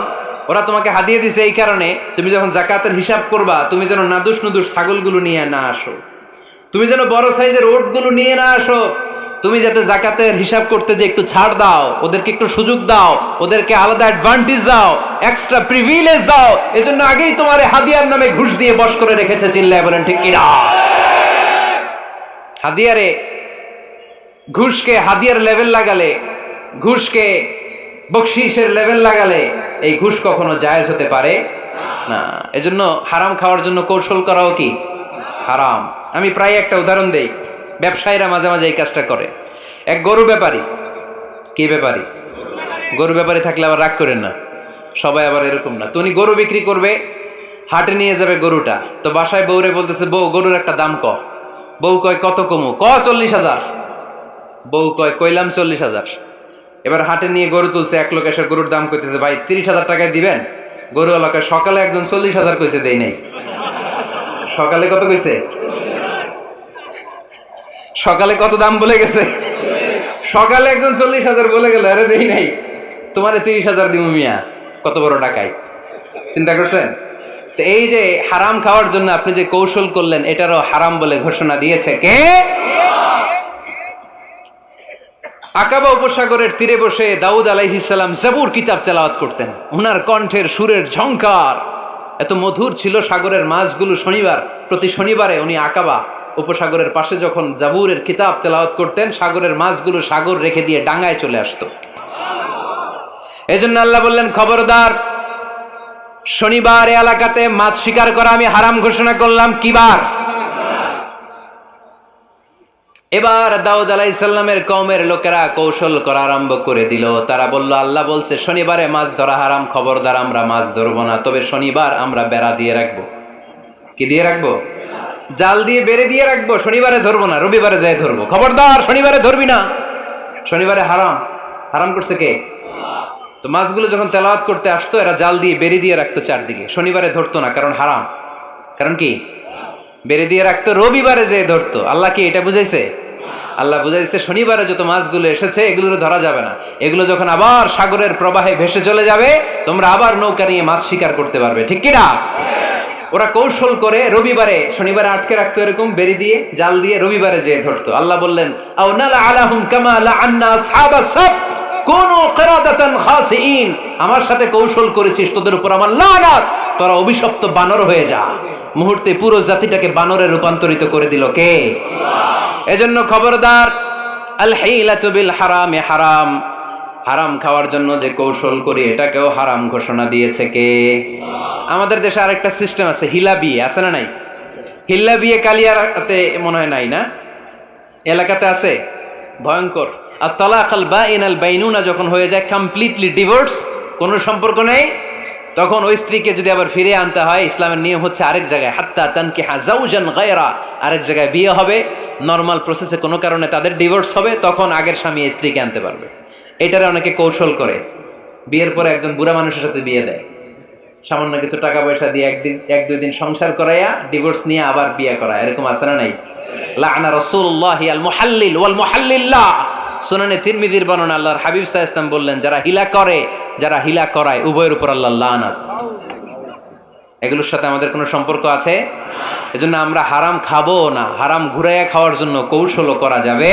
ওরা তোমাকে হাদিয়া দিছে এই কারণে, তুমি যখন যাকাতের হিসাব করবা, তুমি যেন নাদুস নুদুস ছাগলগুলো নিয়ে না আসো, তুমি যেন বড় সাইজের ওটগুলো নিয়ে না আসো, তুমি যাতে যাকাতের হিসাব করতে যে একটু ছাড় দাও, ওদেরকে একটু সুযোগ দাও, ওদেরকে আলাদা অ্যাডভান্টেজ দাও, এক্সট্রা প্রিভিলেজ দাও, এজন্য আগেই তোমার হাদিয়ার নামে ঘুষ দিয়ে বশ করে রেখেছে। চিল্লায় বলেন ঠিক কিনা? হাদিয়ারে, ঘুষকে হাদিয়ার লেভেল লাগালে, ঘুষকে বকশিসের লেভেল লাগালে এই ঘুষ কখনো জায়েজ হতে পারে না। এজন্য হারাম খাওয়ার জন্য কৌশল করাও কি হারাম। আমি প্রায় একটা উদাহরণ দেই, ব্যবসায়ীরা মাঝে মাঝে এই কাজটা করে। এক গরু ব্যাপারী, কি ব্যাপারী? গরু ব্যাপারী থাকলে আবার রাগ করেন না, সবাই আবার এরকম না। তো উনি গরু বিক্রি করবে, হাটে নিয়ে যাবে গরুটা, তো বাসায় বউরে বলতেছে, বউ গরুর একটা দাম ক। বউ কয় কত কমু? 40,000। বউ কয় কইলাম 40,000। এবার হাটে নিয়ে গরু তুলছে, এক লোক এসে গরুর দাম কইতেছে, ভাই 30,000 টাকায় দিবেন? গরু এলাকায় সকালে একজন 40,000 কইছে, দেই নাই। সকালে কত কইছে? সকালে কত দাম বলে গেছে? সকালে একজন 40,000 বলে গেল, আরে দেই নাই, তোমারে 30,000 দিমু মিয়া। কত বড় টাকাই, চিন্তা করছেন? তো এই যে হারাম খাওয়ার জন্য আপনি যে কৌশল করলেন, এটারও হারাম বলে ঘোষণা দিয়েছে কে? আকাবা উপসাগরের তীরে বসে দাউদ আলাইহিস সালাম জাবুর কিতাব তেলাওয়াত করতেন। ওনার কণ্ঠের সুরের ঝংকার এত মধুর ছিল, সাগরের মাছগুলো প্রতি শনিবারে উনি আকাবা উপসাগরের পাশে যখন জাবুরের কিতাব তেলাওয়াত করতেন, সাগরের মাছগুলো সাগর রেখে দিয়ে ডাঙায় চলে আসতো। এজন্য আল্লাহ বললেন, খবরদার, শনিবার এলাকাতে মাছ শিকার করা আমি হারাম ঘোষণা করলাম। কি বার? এবার দাউদ আলাইহিস সালামের কওমের লোকেরা কৌশল করা আরম্ভ করে দিল। তারা বলল, আল্লাহ বলছে শনিবারে মাছ ধরা হারাম, খবরদার আমরা মাছ ধরবো না, তবে শনিবার আমরা বেড়া দিয়ে রাখবো। কি দিয়ে রাখবো? জাল দিয়ে বেড়ে দিয়ে রাখবো। শনিবারে ধরবো না, রবিবারে যাই ধরবো। খবরদার শনিবারে ধরবি না, শনিবারে হারাম। হারাম করছে কে? তো মাছগুলো যখন তেলাওয়াত করতে আসতো, এরা জাল দিয়ে বেড়ে দিয়ে রাখতো চারদিকে, শনিবারে ধরতো না, কারণ হারাম। কারণ কি? বেড়ে দিয়ে রাখতো, রবিবারে যে ধরতো। আল্লাহ কি এটা বুঝাইছে? আল্লাহ বুঝাইছে শনিবারে যত মাছগুলো এসেছে এগুলো ধরা যাবে না, এগুলো যখন আবার সাগরের প্রবাহে ভেসে চলে যাবে, তোমরা আবার নৌকা নিয়ে মাছ শিকার করতে পারবে। ঠিক কিনা? ওরা কৌশল করে রবিবারে, শনিবারে আটকে রাখতো এরকম বেরি দিয়ে, জাল দিয়ে, রবিবারে যেয়ে ধরতো। আল্লাহ বললেন, আও নালা আলাহুম কামা লাআন্না আসহাবাস সাবত কুনু কিরাদাতান খাসিইন। আমার সাথে কৌশল করেছিস, তোদের উপর আমার লানাত, তোরা অভিশপ্ত বানর হয়ে যা। মুহূর্তে পুরো জাতিটাকে বানরে রূপান্তরিত করে দিল কে? আল্লাহ। এজন্য খবরদার, আল হিলাতু বিল হারামি হারাম। হারাম খাওয়ার জন্য যে কৌশল করি, এটাকেও হারাম ঘোষণা দিয়েছে কে? আমাদের দেশে আরেকটা সিস্টেম আছে, হিলা বিয়ে আছে না নাই? হিল্লা বিয়ে কালিয়াতে মনে হয় নাই না? এলাকাতে আছে, ভয়ঙ্কর। আর তালাক আল বাইন আল বাইনুনা যখন হয়ে যায় কমপ্লিটলি ডিভোর্স, কোনো সম্পর্ক নেই, তখন ওই স্ত্রীকে যদি আবার ফিরে আনতে হয়, ইসলামের নিয়ম হচ্ছে আরেক জায়গায়, হাত্তা তানকিহা যাওজান গায়রা, আরেক জায়গায় বিয়ে হবে, নর্মাল প্রসেসে কোনো কারণে তাদের ডিভোর্স হবে, তখন আগের স্বামী স্ত্রীকে আনতে পারবে। এটারে অনেকে কৌশল করে, বিয়ের পরে একজন বুড়া মানুষের সাথে বিয়ে দেয়, সামান্য কিছু টাকা পয়সা দিয়ে এক দুই দিন সংসার করাইয়া ডিভোর্স নিয়ে আবার বিয়ে করা, এরকম আছে না নাই? লাআনা রাসূলুল্লাহি আল মুহাল্লিল ওয়াল মুহাল্লিল্লাহ। সুনানে তিরমিজির বর্ণনা, আল্লাহর হাবিব সাল্লাল্লাহু আলাইহি ওয়াসাল্লাম বললেন, যারা হিলা করে, যারা হিলা করায়, উভয়ের উপর আল্লাহর লানাত। এগুলোর সাথে আমাদের কোনো সম্পর্ক আছে? এজন্য আমরা হারাম খাবো না, হারাম ঘুরাইয়া খাওয়ার জন্য কৌশলও করা যাবে।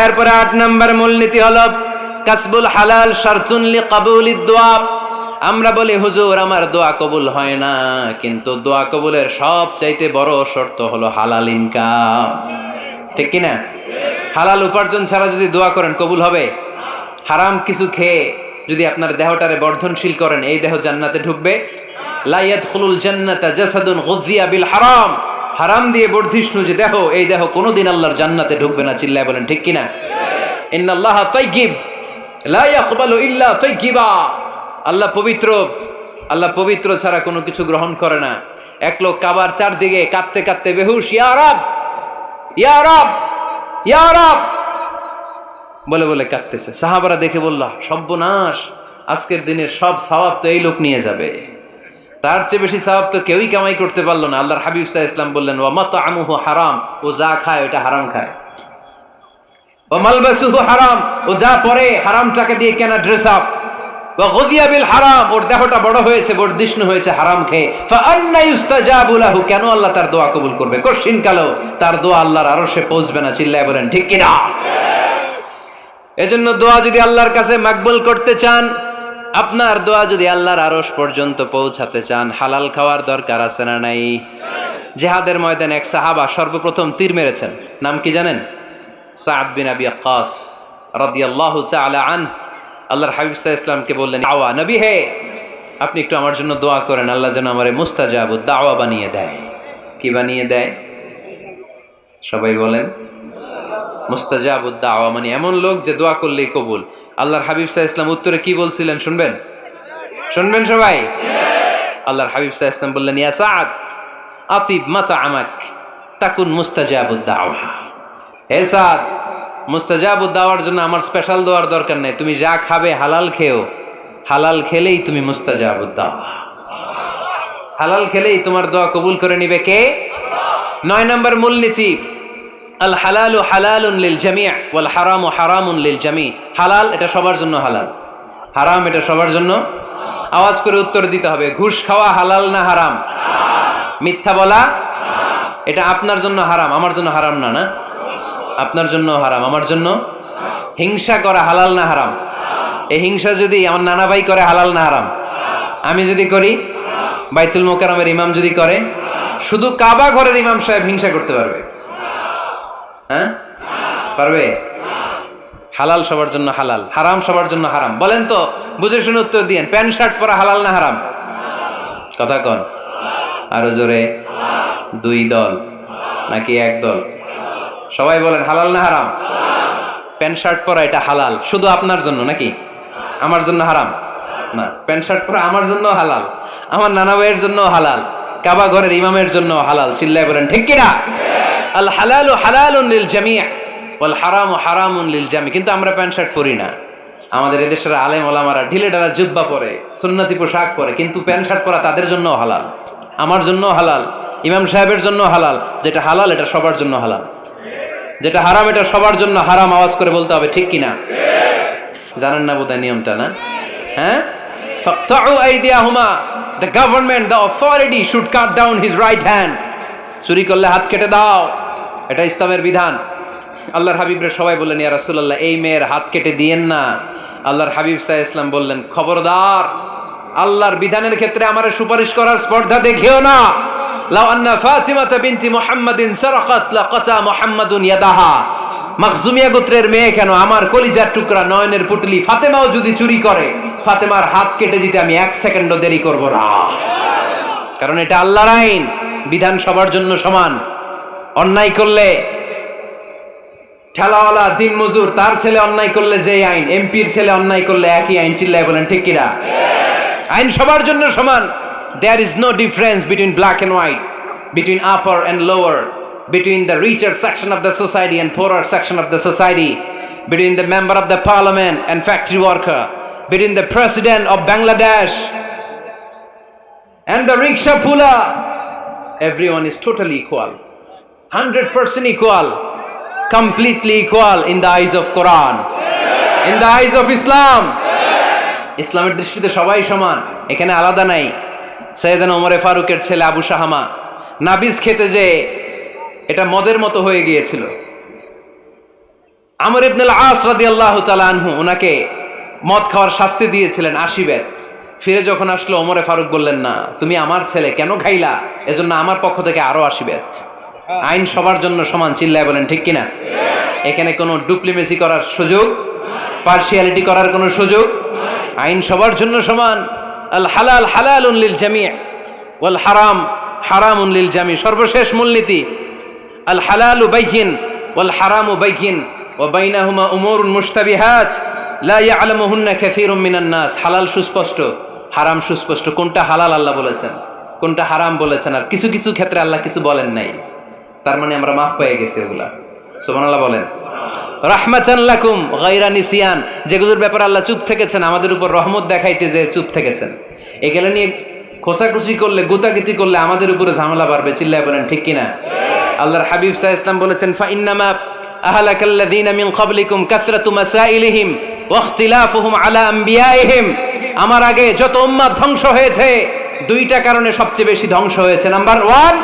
এরপরে ৮ নম্বর মূলনীতি হলো কাসবুল হালাল শারতুন লিকাবুলিদ দোয়া। আমরা বলি হুজুর আমার দোয়া কবুল হয় না, কিন্তু দোয়া কবুলের সবচাইতে বড় শর্ত হলো হালাল ইনকাম, ঠিক কি না? হালাল উপার্জন ছাড়া যদি দোয়া করেন কবুল হবে? হারাম কিছু খেয়ে যদি আপনার দেহটারে বর্ধনশীল করেন, এই দেহ জান্নাতে ঢুকবে? লা ইয়াদখুলুল জান্নাতা জাসাদুন গুযিয়া বিল হারাম। হারাম দিয়ে বর্ধিষ্ণু যে দেহ, এই দেহ কোনোদিন আল্লাহর জান্নাতে ঢুকবে না। চিল্লায় বলেন ঠিক কি না? ইন্নাল্লাহা তাইয়্যিব লা ইয়াকবালু ইল্লা তাইয়্যিবা। আল্লাহ পবিত্র, আল্লাহ পবিত্র ছাড়া কোনো কিছু গ্রহণ করে না। এক লোক কাবার চারদিকে কাঁদতে কাঁদতে বেহুশ, ইয়া রাব ইয়া রাব ইয়া রাব বলে বলে কাঁদতেছে। সাহাবারা দেখে বলল, সর্বনাশ, আজকের দিনের সব সওয়াব তো এই লোক নিয়ে যাবে, তার চেয়ে বেশি সওয়াব তো কেউই কামাই করতে পারলো না। আল্লাহর হাবিব সাল্লাল্লাহু আলাইহি ওয়াসাল্লাম বললেন, ওয়া মাতআমুহু হারাম, ও যা খায় ওটা হারাম খায়। ওয়া মালবাসুহু হারাম, ও যা পরে হারাম টাকা দিয়ে কেনা ড্রেস আপ। ওয়া গুযিয়া বিল হারাম, ওর দেহটা বড় হয়েছে, বর্ধিষ্ণু হয়েছে হারাম খেয়ে। ফা আন্না ইউস্তাজাবু লাহু, কেন আল্লাহ তার দোয়া কবুল করবে? কঠিন কালো তার দোয়া আল্লাহর আরশে পৌঁছবে না। চিল্লায় বলেন ঠিক কি না? এজন্য দোয়া যদি আল্লাহর কাছে মাকবুল করতে চান, আপনার দোয়া যদি আল্লাহর আরশ পর্যন্ত পৌঁছাতে চান, হালাল খাওয়ার দরকার আছে না নাই? জিহাদের ময়দানে এক সাহাবা সর্বপ্রথম তীর মেরেছেন, নাম কি জানেন? সাদ বিন আবি ওয়াক্কাস রাদিয়াল্লাহু তাআলা আনহু। আল্লাহর হাবিব সাল্লাল্লাহু আলাইহি ওয়াসাল্লামকে বললেন, আওয়া নবী হে, আপনি একটু আমার জন্য দোয়া করেন, আল্লাহ যেন আমারে মুস্তাজাবুদ দাওয়া বানিয়ে দেয়। কি বানিয়ে দেয়? সবাই বলেন মুস্তাজাবুদ দাওয়া, মানে এমন লোক যে দোয়া করলেই কবুল। আল্লাহর হাবিব সাল্লাল্লাহু আলাইহি ওয়াসাল্লাম উত্তরে কি বলছিলেন শুনবেন? শুনবেন সবাই? আল্লাহর হাবিব সাল্লাল্লাহু আলাইহি ওয়াসাল্লাম বললেন, ইয়া সাদ আতিব মাতআমাক তাকুন মুস্তাজাবুদ দাওয়া। হে সাদ, মুস্তাজাবুদ দাওয়ার জন্য আমার স্পেশাল দোয়ার দরকার নেই, তুমি যা খাবে হালাল খেও, হালাল খেলেই তুমি মুস্তাজাবুদ দাওয়া। হালাল খেলেই তোমার দোয়া কবুল করে নিবে কে? ৯ নম্বর মূলনীতি, আল হালালু হালালুন লিল জামি' ওয়াল হারামু হারামুন লিল জামি'। হালাল এটা সবার জন্য হালাল, হারাম এটা সবার জন্য। আওয়াজ করে উত্তর দিতে হবে, ঘুষ খাওয়া হালাল না হারাম? মিথ্যা বলা এটা আপনার জন্য হারাম, আমার জন্য হারাম না? না, আপনার জন্য হারাম, আমার জন্য। হিংসা করা হালাল না হারাম? এই হিংসা যদি আমার নানা ভাই করে হালাল না হারাম? আমি যদি করি, বাইতুল মোকাররমের ইমাম যদি করে, শুধু কাবা ঘরের ইমাম সাহেব হিংসা করতে পারবে? হ্যাঁ পারবে? হালাল সবার জন্য হালাল, হারাম সবার জন্য হারাম। বলেন তো, বুঝে শুনে উত্তর দিয়েন, প্যান্ট শার্ট পরা হালাল না হারাম? কথা কন আরো জোরে। 2 দল নাকি 1 দল? সবাই বলেন হালাল না হারাম? প্যান্ট শার্ট পরা এটা হালাল শুধু আপনার জন্য নাকি? আমার জন্য হারাম না। প্যান্ট শার্ট পরা আমার জন্য হালাল, আমার নানা ভাইয়ের জন্য হালাল, কাবা ঘরের ইমামের জন্য হালাল। চিল্লায় বলেন ঠিক কিনা? আল হালালু হালালুন লিল জামি' ওয়াল হারামু হারামুন লিল জামি'। কিন্তু আমরা প্যান্ট শার্ট পরি না। আমাদের এদেশের আলেম ওলামারা ঢিলে ঢালা জুব্বা পরে, সুন্নতি পোশাক পরে, কিন্তু প্যান্ট শার্ট পরা তাদের জন্য হালাল, আমার জন্য হালাল, ইমাম সাহেবের জন্য হালাল। যেটা হালাল এটা সবার জন্য হালাল, যেটা হারাম এটা সবার জন্য হারাম। আওয়াজ করে বলতে হবে ঠিক কিনা? জানেন না বোধহয় নিয়মটা, না? হ্যাঁ, ফাকতাউ আইদিয়াহুমা, the government, the authority should cut down his right hand. চুরি করলে হাত কেটে দাও, এটা ইসলামের বিধান। আল্লাহর হাবিবরে সবাই বললেন, ইয়া রাসূলুল্লাহ, এই মেয়ের হাত কেটে দিয়েন না। আল্লাহর হাবিব সাল্লাল্লাহু আলাইহি ওয়াসাল্লাম বললেন, খবরদার, আল্লাহর বিধানের ক্ষেত্রে আমারে সুপারিশ করার স্পর্ধা দেখিও না। লাউ আন্না ফাতিমাতা বিনতি মুহাম্মাদিন সারাকাত লাকাতা মুহাম্মাদুন ইয়াদাহা। মাখজুমিয়া গোত্রের মেয়ে কেন, আমার কলিজার টুকরা নয়নের পুটলি ফাতেমাও যদি চুরি করে, ফাতেমার হাত কেটে দিতে আমি 1 সেকেন্ডও দেরি করব না। কারণ এটা আল্লাহর আইন, বিধান সবার জন্য সমান। অন্যায় করলে ঠেলাওয়ালা দিনমজুর তার ছেলে অন্যায় করলে যে আইন, এমপির ছেলে অন্যায় করলে একই আইন। চিল্লায় বলেন ঠিক কিনা? আইন সবার জন্য সমান। There is no difference between black and white, between upper and lower, between the richer section of the society and poorer section of the society, between the member of the parliament and factory worker, between the president of Bangladesh and the rickshaw puller, everyone is totally equal, 100% equal, completely equal in the eyes of Quran, in the eyes of Islam. ইসলামের দৃষ্টিতে সবাই সমান, এখানে আলাদা নাই। সাইয়েদনা ওমরে ফারুকের ছেলে আবু শাহামা নাবিজ খেতে যে এটা মদের মতো হয়ে গিয়েছিল। আমর ইবনে আল-আস রাদিয়াল্লাহু তাআলা আনহু ওনাকে মদ খাওয়ার শাস্তি দিয়েছিলেন 80 বেত। ফিরে যখন আসলো ওমরে ফারুক বললেন, না তুমি আমার ছেলে কেন খাইলা, এজন্য আমার পক্ষ থেকে আরো 80 বেত। আইন সবার জন্য সমান, চিল্লায় বলেন ঠিক কিনা? এখানে কোনো ডুপ্লিমেসি করার সুযোগ, পার্সিয়ালিটি করার কোনো সুযোগ, আইন সবার জন্য সমান। আল হালাল হালালুন লিল জামি' ওয়াল হারাম হারামুন লিল জামি'। সর্বশেষ মূলনীতি আল হালালু বাইয়িন ওয়াল হারামু বাইয়িন ওয়া বাইনাহুমা উমুরুন মুশতাবিহাত লা ইয়ালামুহুন্না কাসীরুম মিনান নাস। হালাল সুস্পষ্ট, হারাম সুস্পষ্ট। কোনটা হালাল আল্লাহ বলেছেন, কোনটা হারাম বলেছেন, আর কিছু কিছু ক্ষেত্রে আল্লাহ কিছু বলেন নাই, তার মানে আমরা মাফ পেয়ে গেছি ওগুলা। সুবহানাল্লাহ বলেন। রাহমাতান লাকুম গায়রা নিসিয়ান, যেগুলোর ব্যাপারে আল্লাহ চুপ থেকেছেন, আমাদের উপর রহমত দেখাইতে যে চুপ থেকেছেন। এগুলো নিয়ে খোসাখুশি করলে, গুতাগুতি করলে আমাদের উপরে ঝামেলা বাড়বে, চিল্লায় বলেন ঠিক কিনা? আল্লাহর হাবিব সাল্লাল্লাহু আলাইহি ওয়াসাল্লাম বলেছেন, ফা ইন্নামা আহলাকাল্লাযীনা মিন ক্বাবলিকুম কাসরাতু মাসাইলিহিম ওয়া ইখতিলাফুহুম আলা আমবিয়াইহিম। আমার আগে যত উম্মাত ধ্বংস হয়েছে, দুইটা কারণে সবচেয়ে বেশি ধ্বংস হয়েছে। নাম্বার 1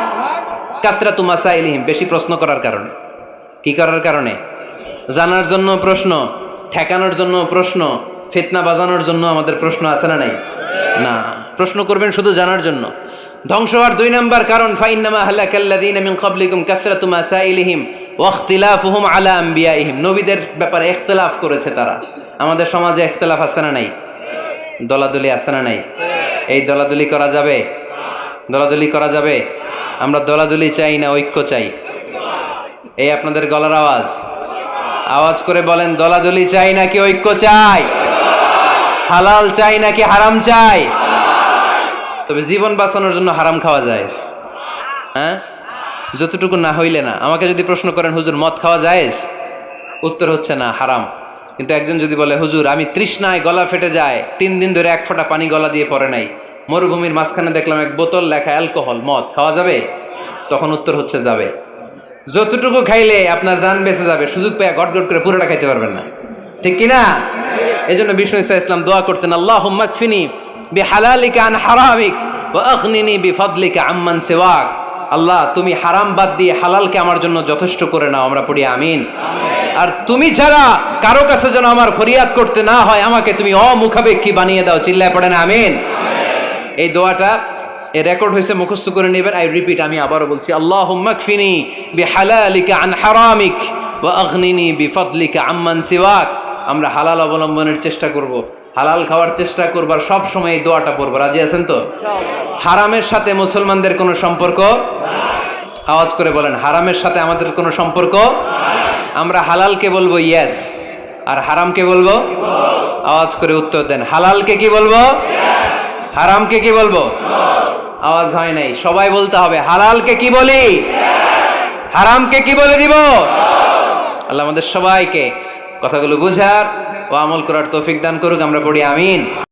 কাসরাতু মাসাইলিহিম, বেশি প্রশ্ন করার কারণে। কি করার কারণে? জানার জন্য প্রশ্ন, ঠেকানোর জন্য প্রশ্ন, ফিতনা বাজানোর জন্য আমাদের প্রশ্ন আছে না নাই? না, প্রশ্ন করবেন শুধু জানার জন্য। ধ্বংস হওয়ার 2 নাম্বার কারণ, ফাইন্নামা আহলাকাল্লাযীনা মিন ক্বাবলিকুম কাসরাতু মাসাইলিহিম ওয়া ইখতিলাফুহুম আলা আমবিয়াইহিম। নবীদের ব্যাপারে ইখতিলাফ করেছে তারা। আমাদের সমাজে ইখতিলাফ আছে না নাই? দলাদলি আছে না নাই? এই দলাদলি করা যাবে? দলাদলি করা যাবে? আমরা দলাদলি চাই না ঐক্য চাই? এই আপনাদের গলার আওয়াজ, আওয়াজ করে বলেন, দলাদলি চাই নাকি ঐক্য চাই? হালাল চাই নাকি হারাম চাই? তবে জীবন বাঁচানোর জন্য হারাম খাওয়া যায়, হ্যাঁ, যতটুকু না হইলে না। আমাকে যদি প্রশ্ন করেন, হুজুর মদ খাওয়া যায়? উত্তর হচ্ছে না, হারাম। কিন্তু একজন যদি বলে, হুজুর আমি তৃষ্ণায় গলা ফেটে যায়, 3 দিন ধরে 1 ফোঁটা পানি গলা দিয়ে পড়ে নাই, মরুভূমির মাঝখানে দেখলাম 1 বোতল লেখা অ্যালকোহল, মদ খাওয়া যাবে? তখন উত্তর হচ্ছে যাবে। যতটুকু খাইলে আপনার জান বেঁচে যাবে, সুযোগ পেয়ে গট গট করে পুরোটা খাইতে পারবেন না, ঠিক কিনা? এই জন্য বিষ্ণু ঈসা ইসলাম দোয়া করতেন, আল্লাহুম্মা কফিনি বিহালালিকা আন হারামিক ওয়া আগনিনি বিফাদলিকা আম্মান সিওয়াক। আল্লাহ তুমি হারাম বাদ দিয়ে হালালকে আমার জন্য যথেষ্ট করে নাও। আমরা পড়ি আমিন। আর তুমি ছাড়া কারো কাছে যেন আমার ফরিয়াদ করতে না হয়, আমাকে তুমি অমুখাপেক্ষী বানিয়ে দাও, চিল্লায় পড়েন আমিন। এই দোয়াটা এ রেকর্ড হয়েছে, মুখস্থ করে নেবেন। আই রিপিট, আমি আবারও বলছি, আল্লাহুম্মা কফিনি বিহালালিকা আন হারামিক ওয়া আগনিনি বিফাদলিকা আম্মান সিওয়াক। আমরা হালাল অবলম্বনের চেষ্টা করব, হালাল খাওয়ার চেষ্টা করব, আর সব সময় এই দোয়াটা পড়ব। রাজি আছেন তো? হারামের সাথে মুসলমানদের কোনো সম্পর্ক? আওয়াজ করে বলেন, হারামের সাথে আমাদের কোনো সম্পর্ক? আমরা হালালকে বলবো ইয়েস, আর হারামকে বলবো? আওয়াজ করে উত্তর দেন, হালালকে কি বলবো, হারামকে কি বলবো? আওয়াজ হয় নাই, সবাই বলতে হবে, হালালকে কি বলি, হারামকে কি বলে দিব? আল্লাহ আমাদের সবাইকে কথাগুলো বুঝার ও আমল করার তৌফিক দান করুক। আমরা পড়ি আমিন।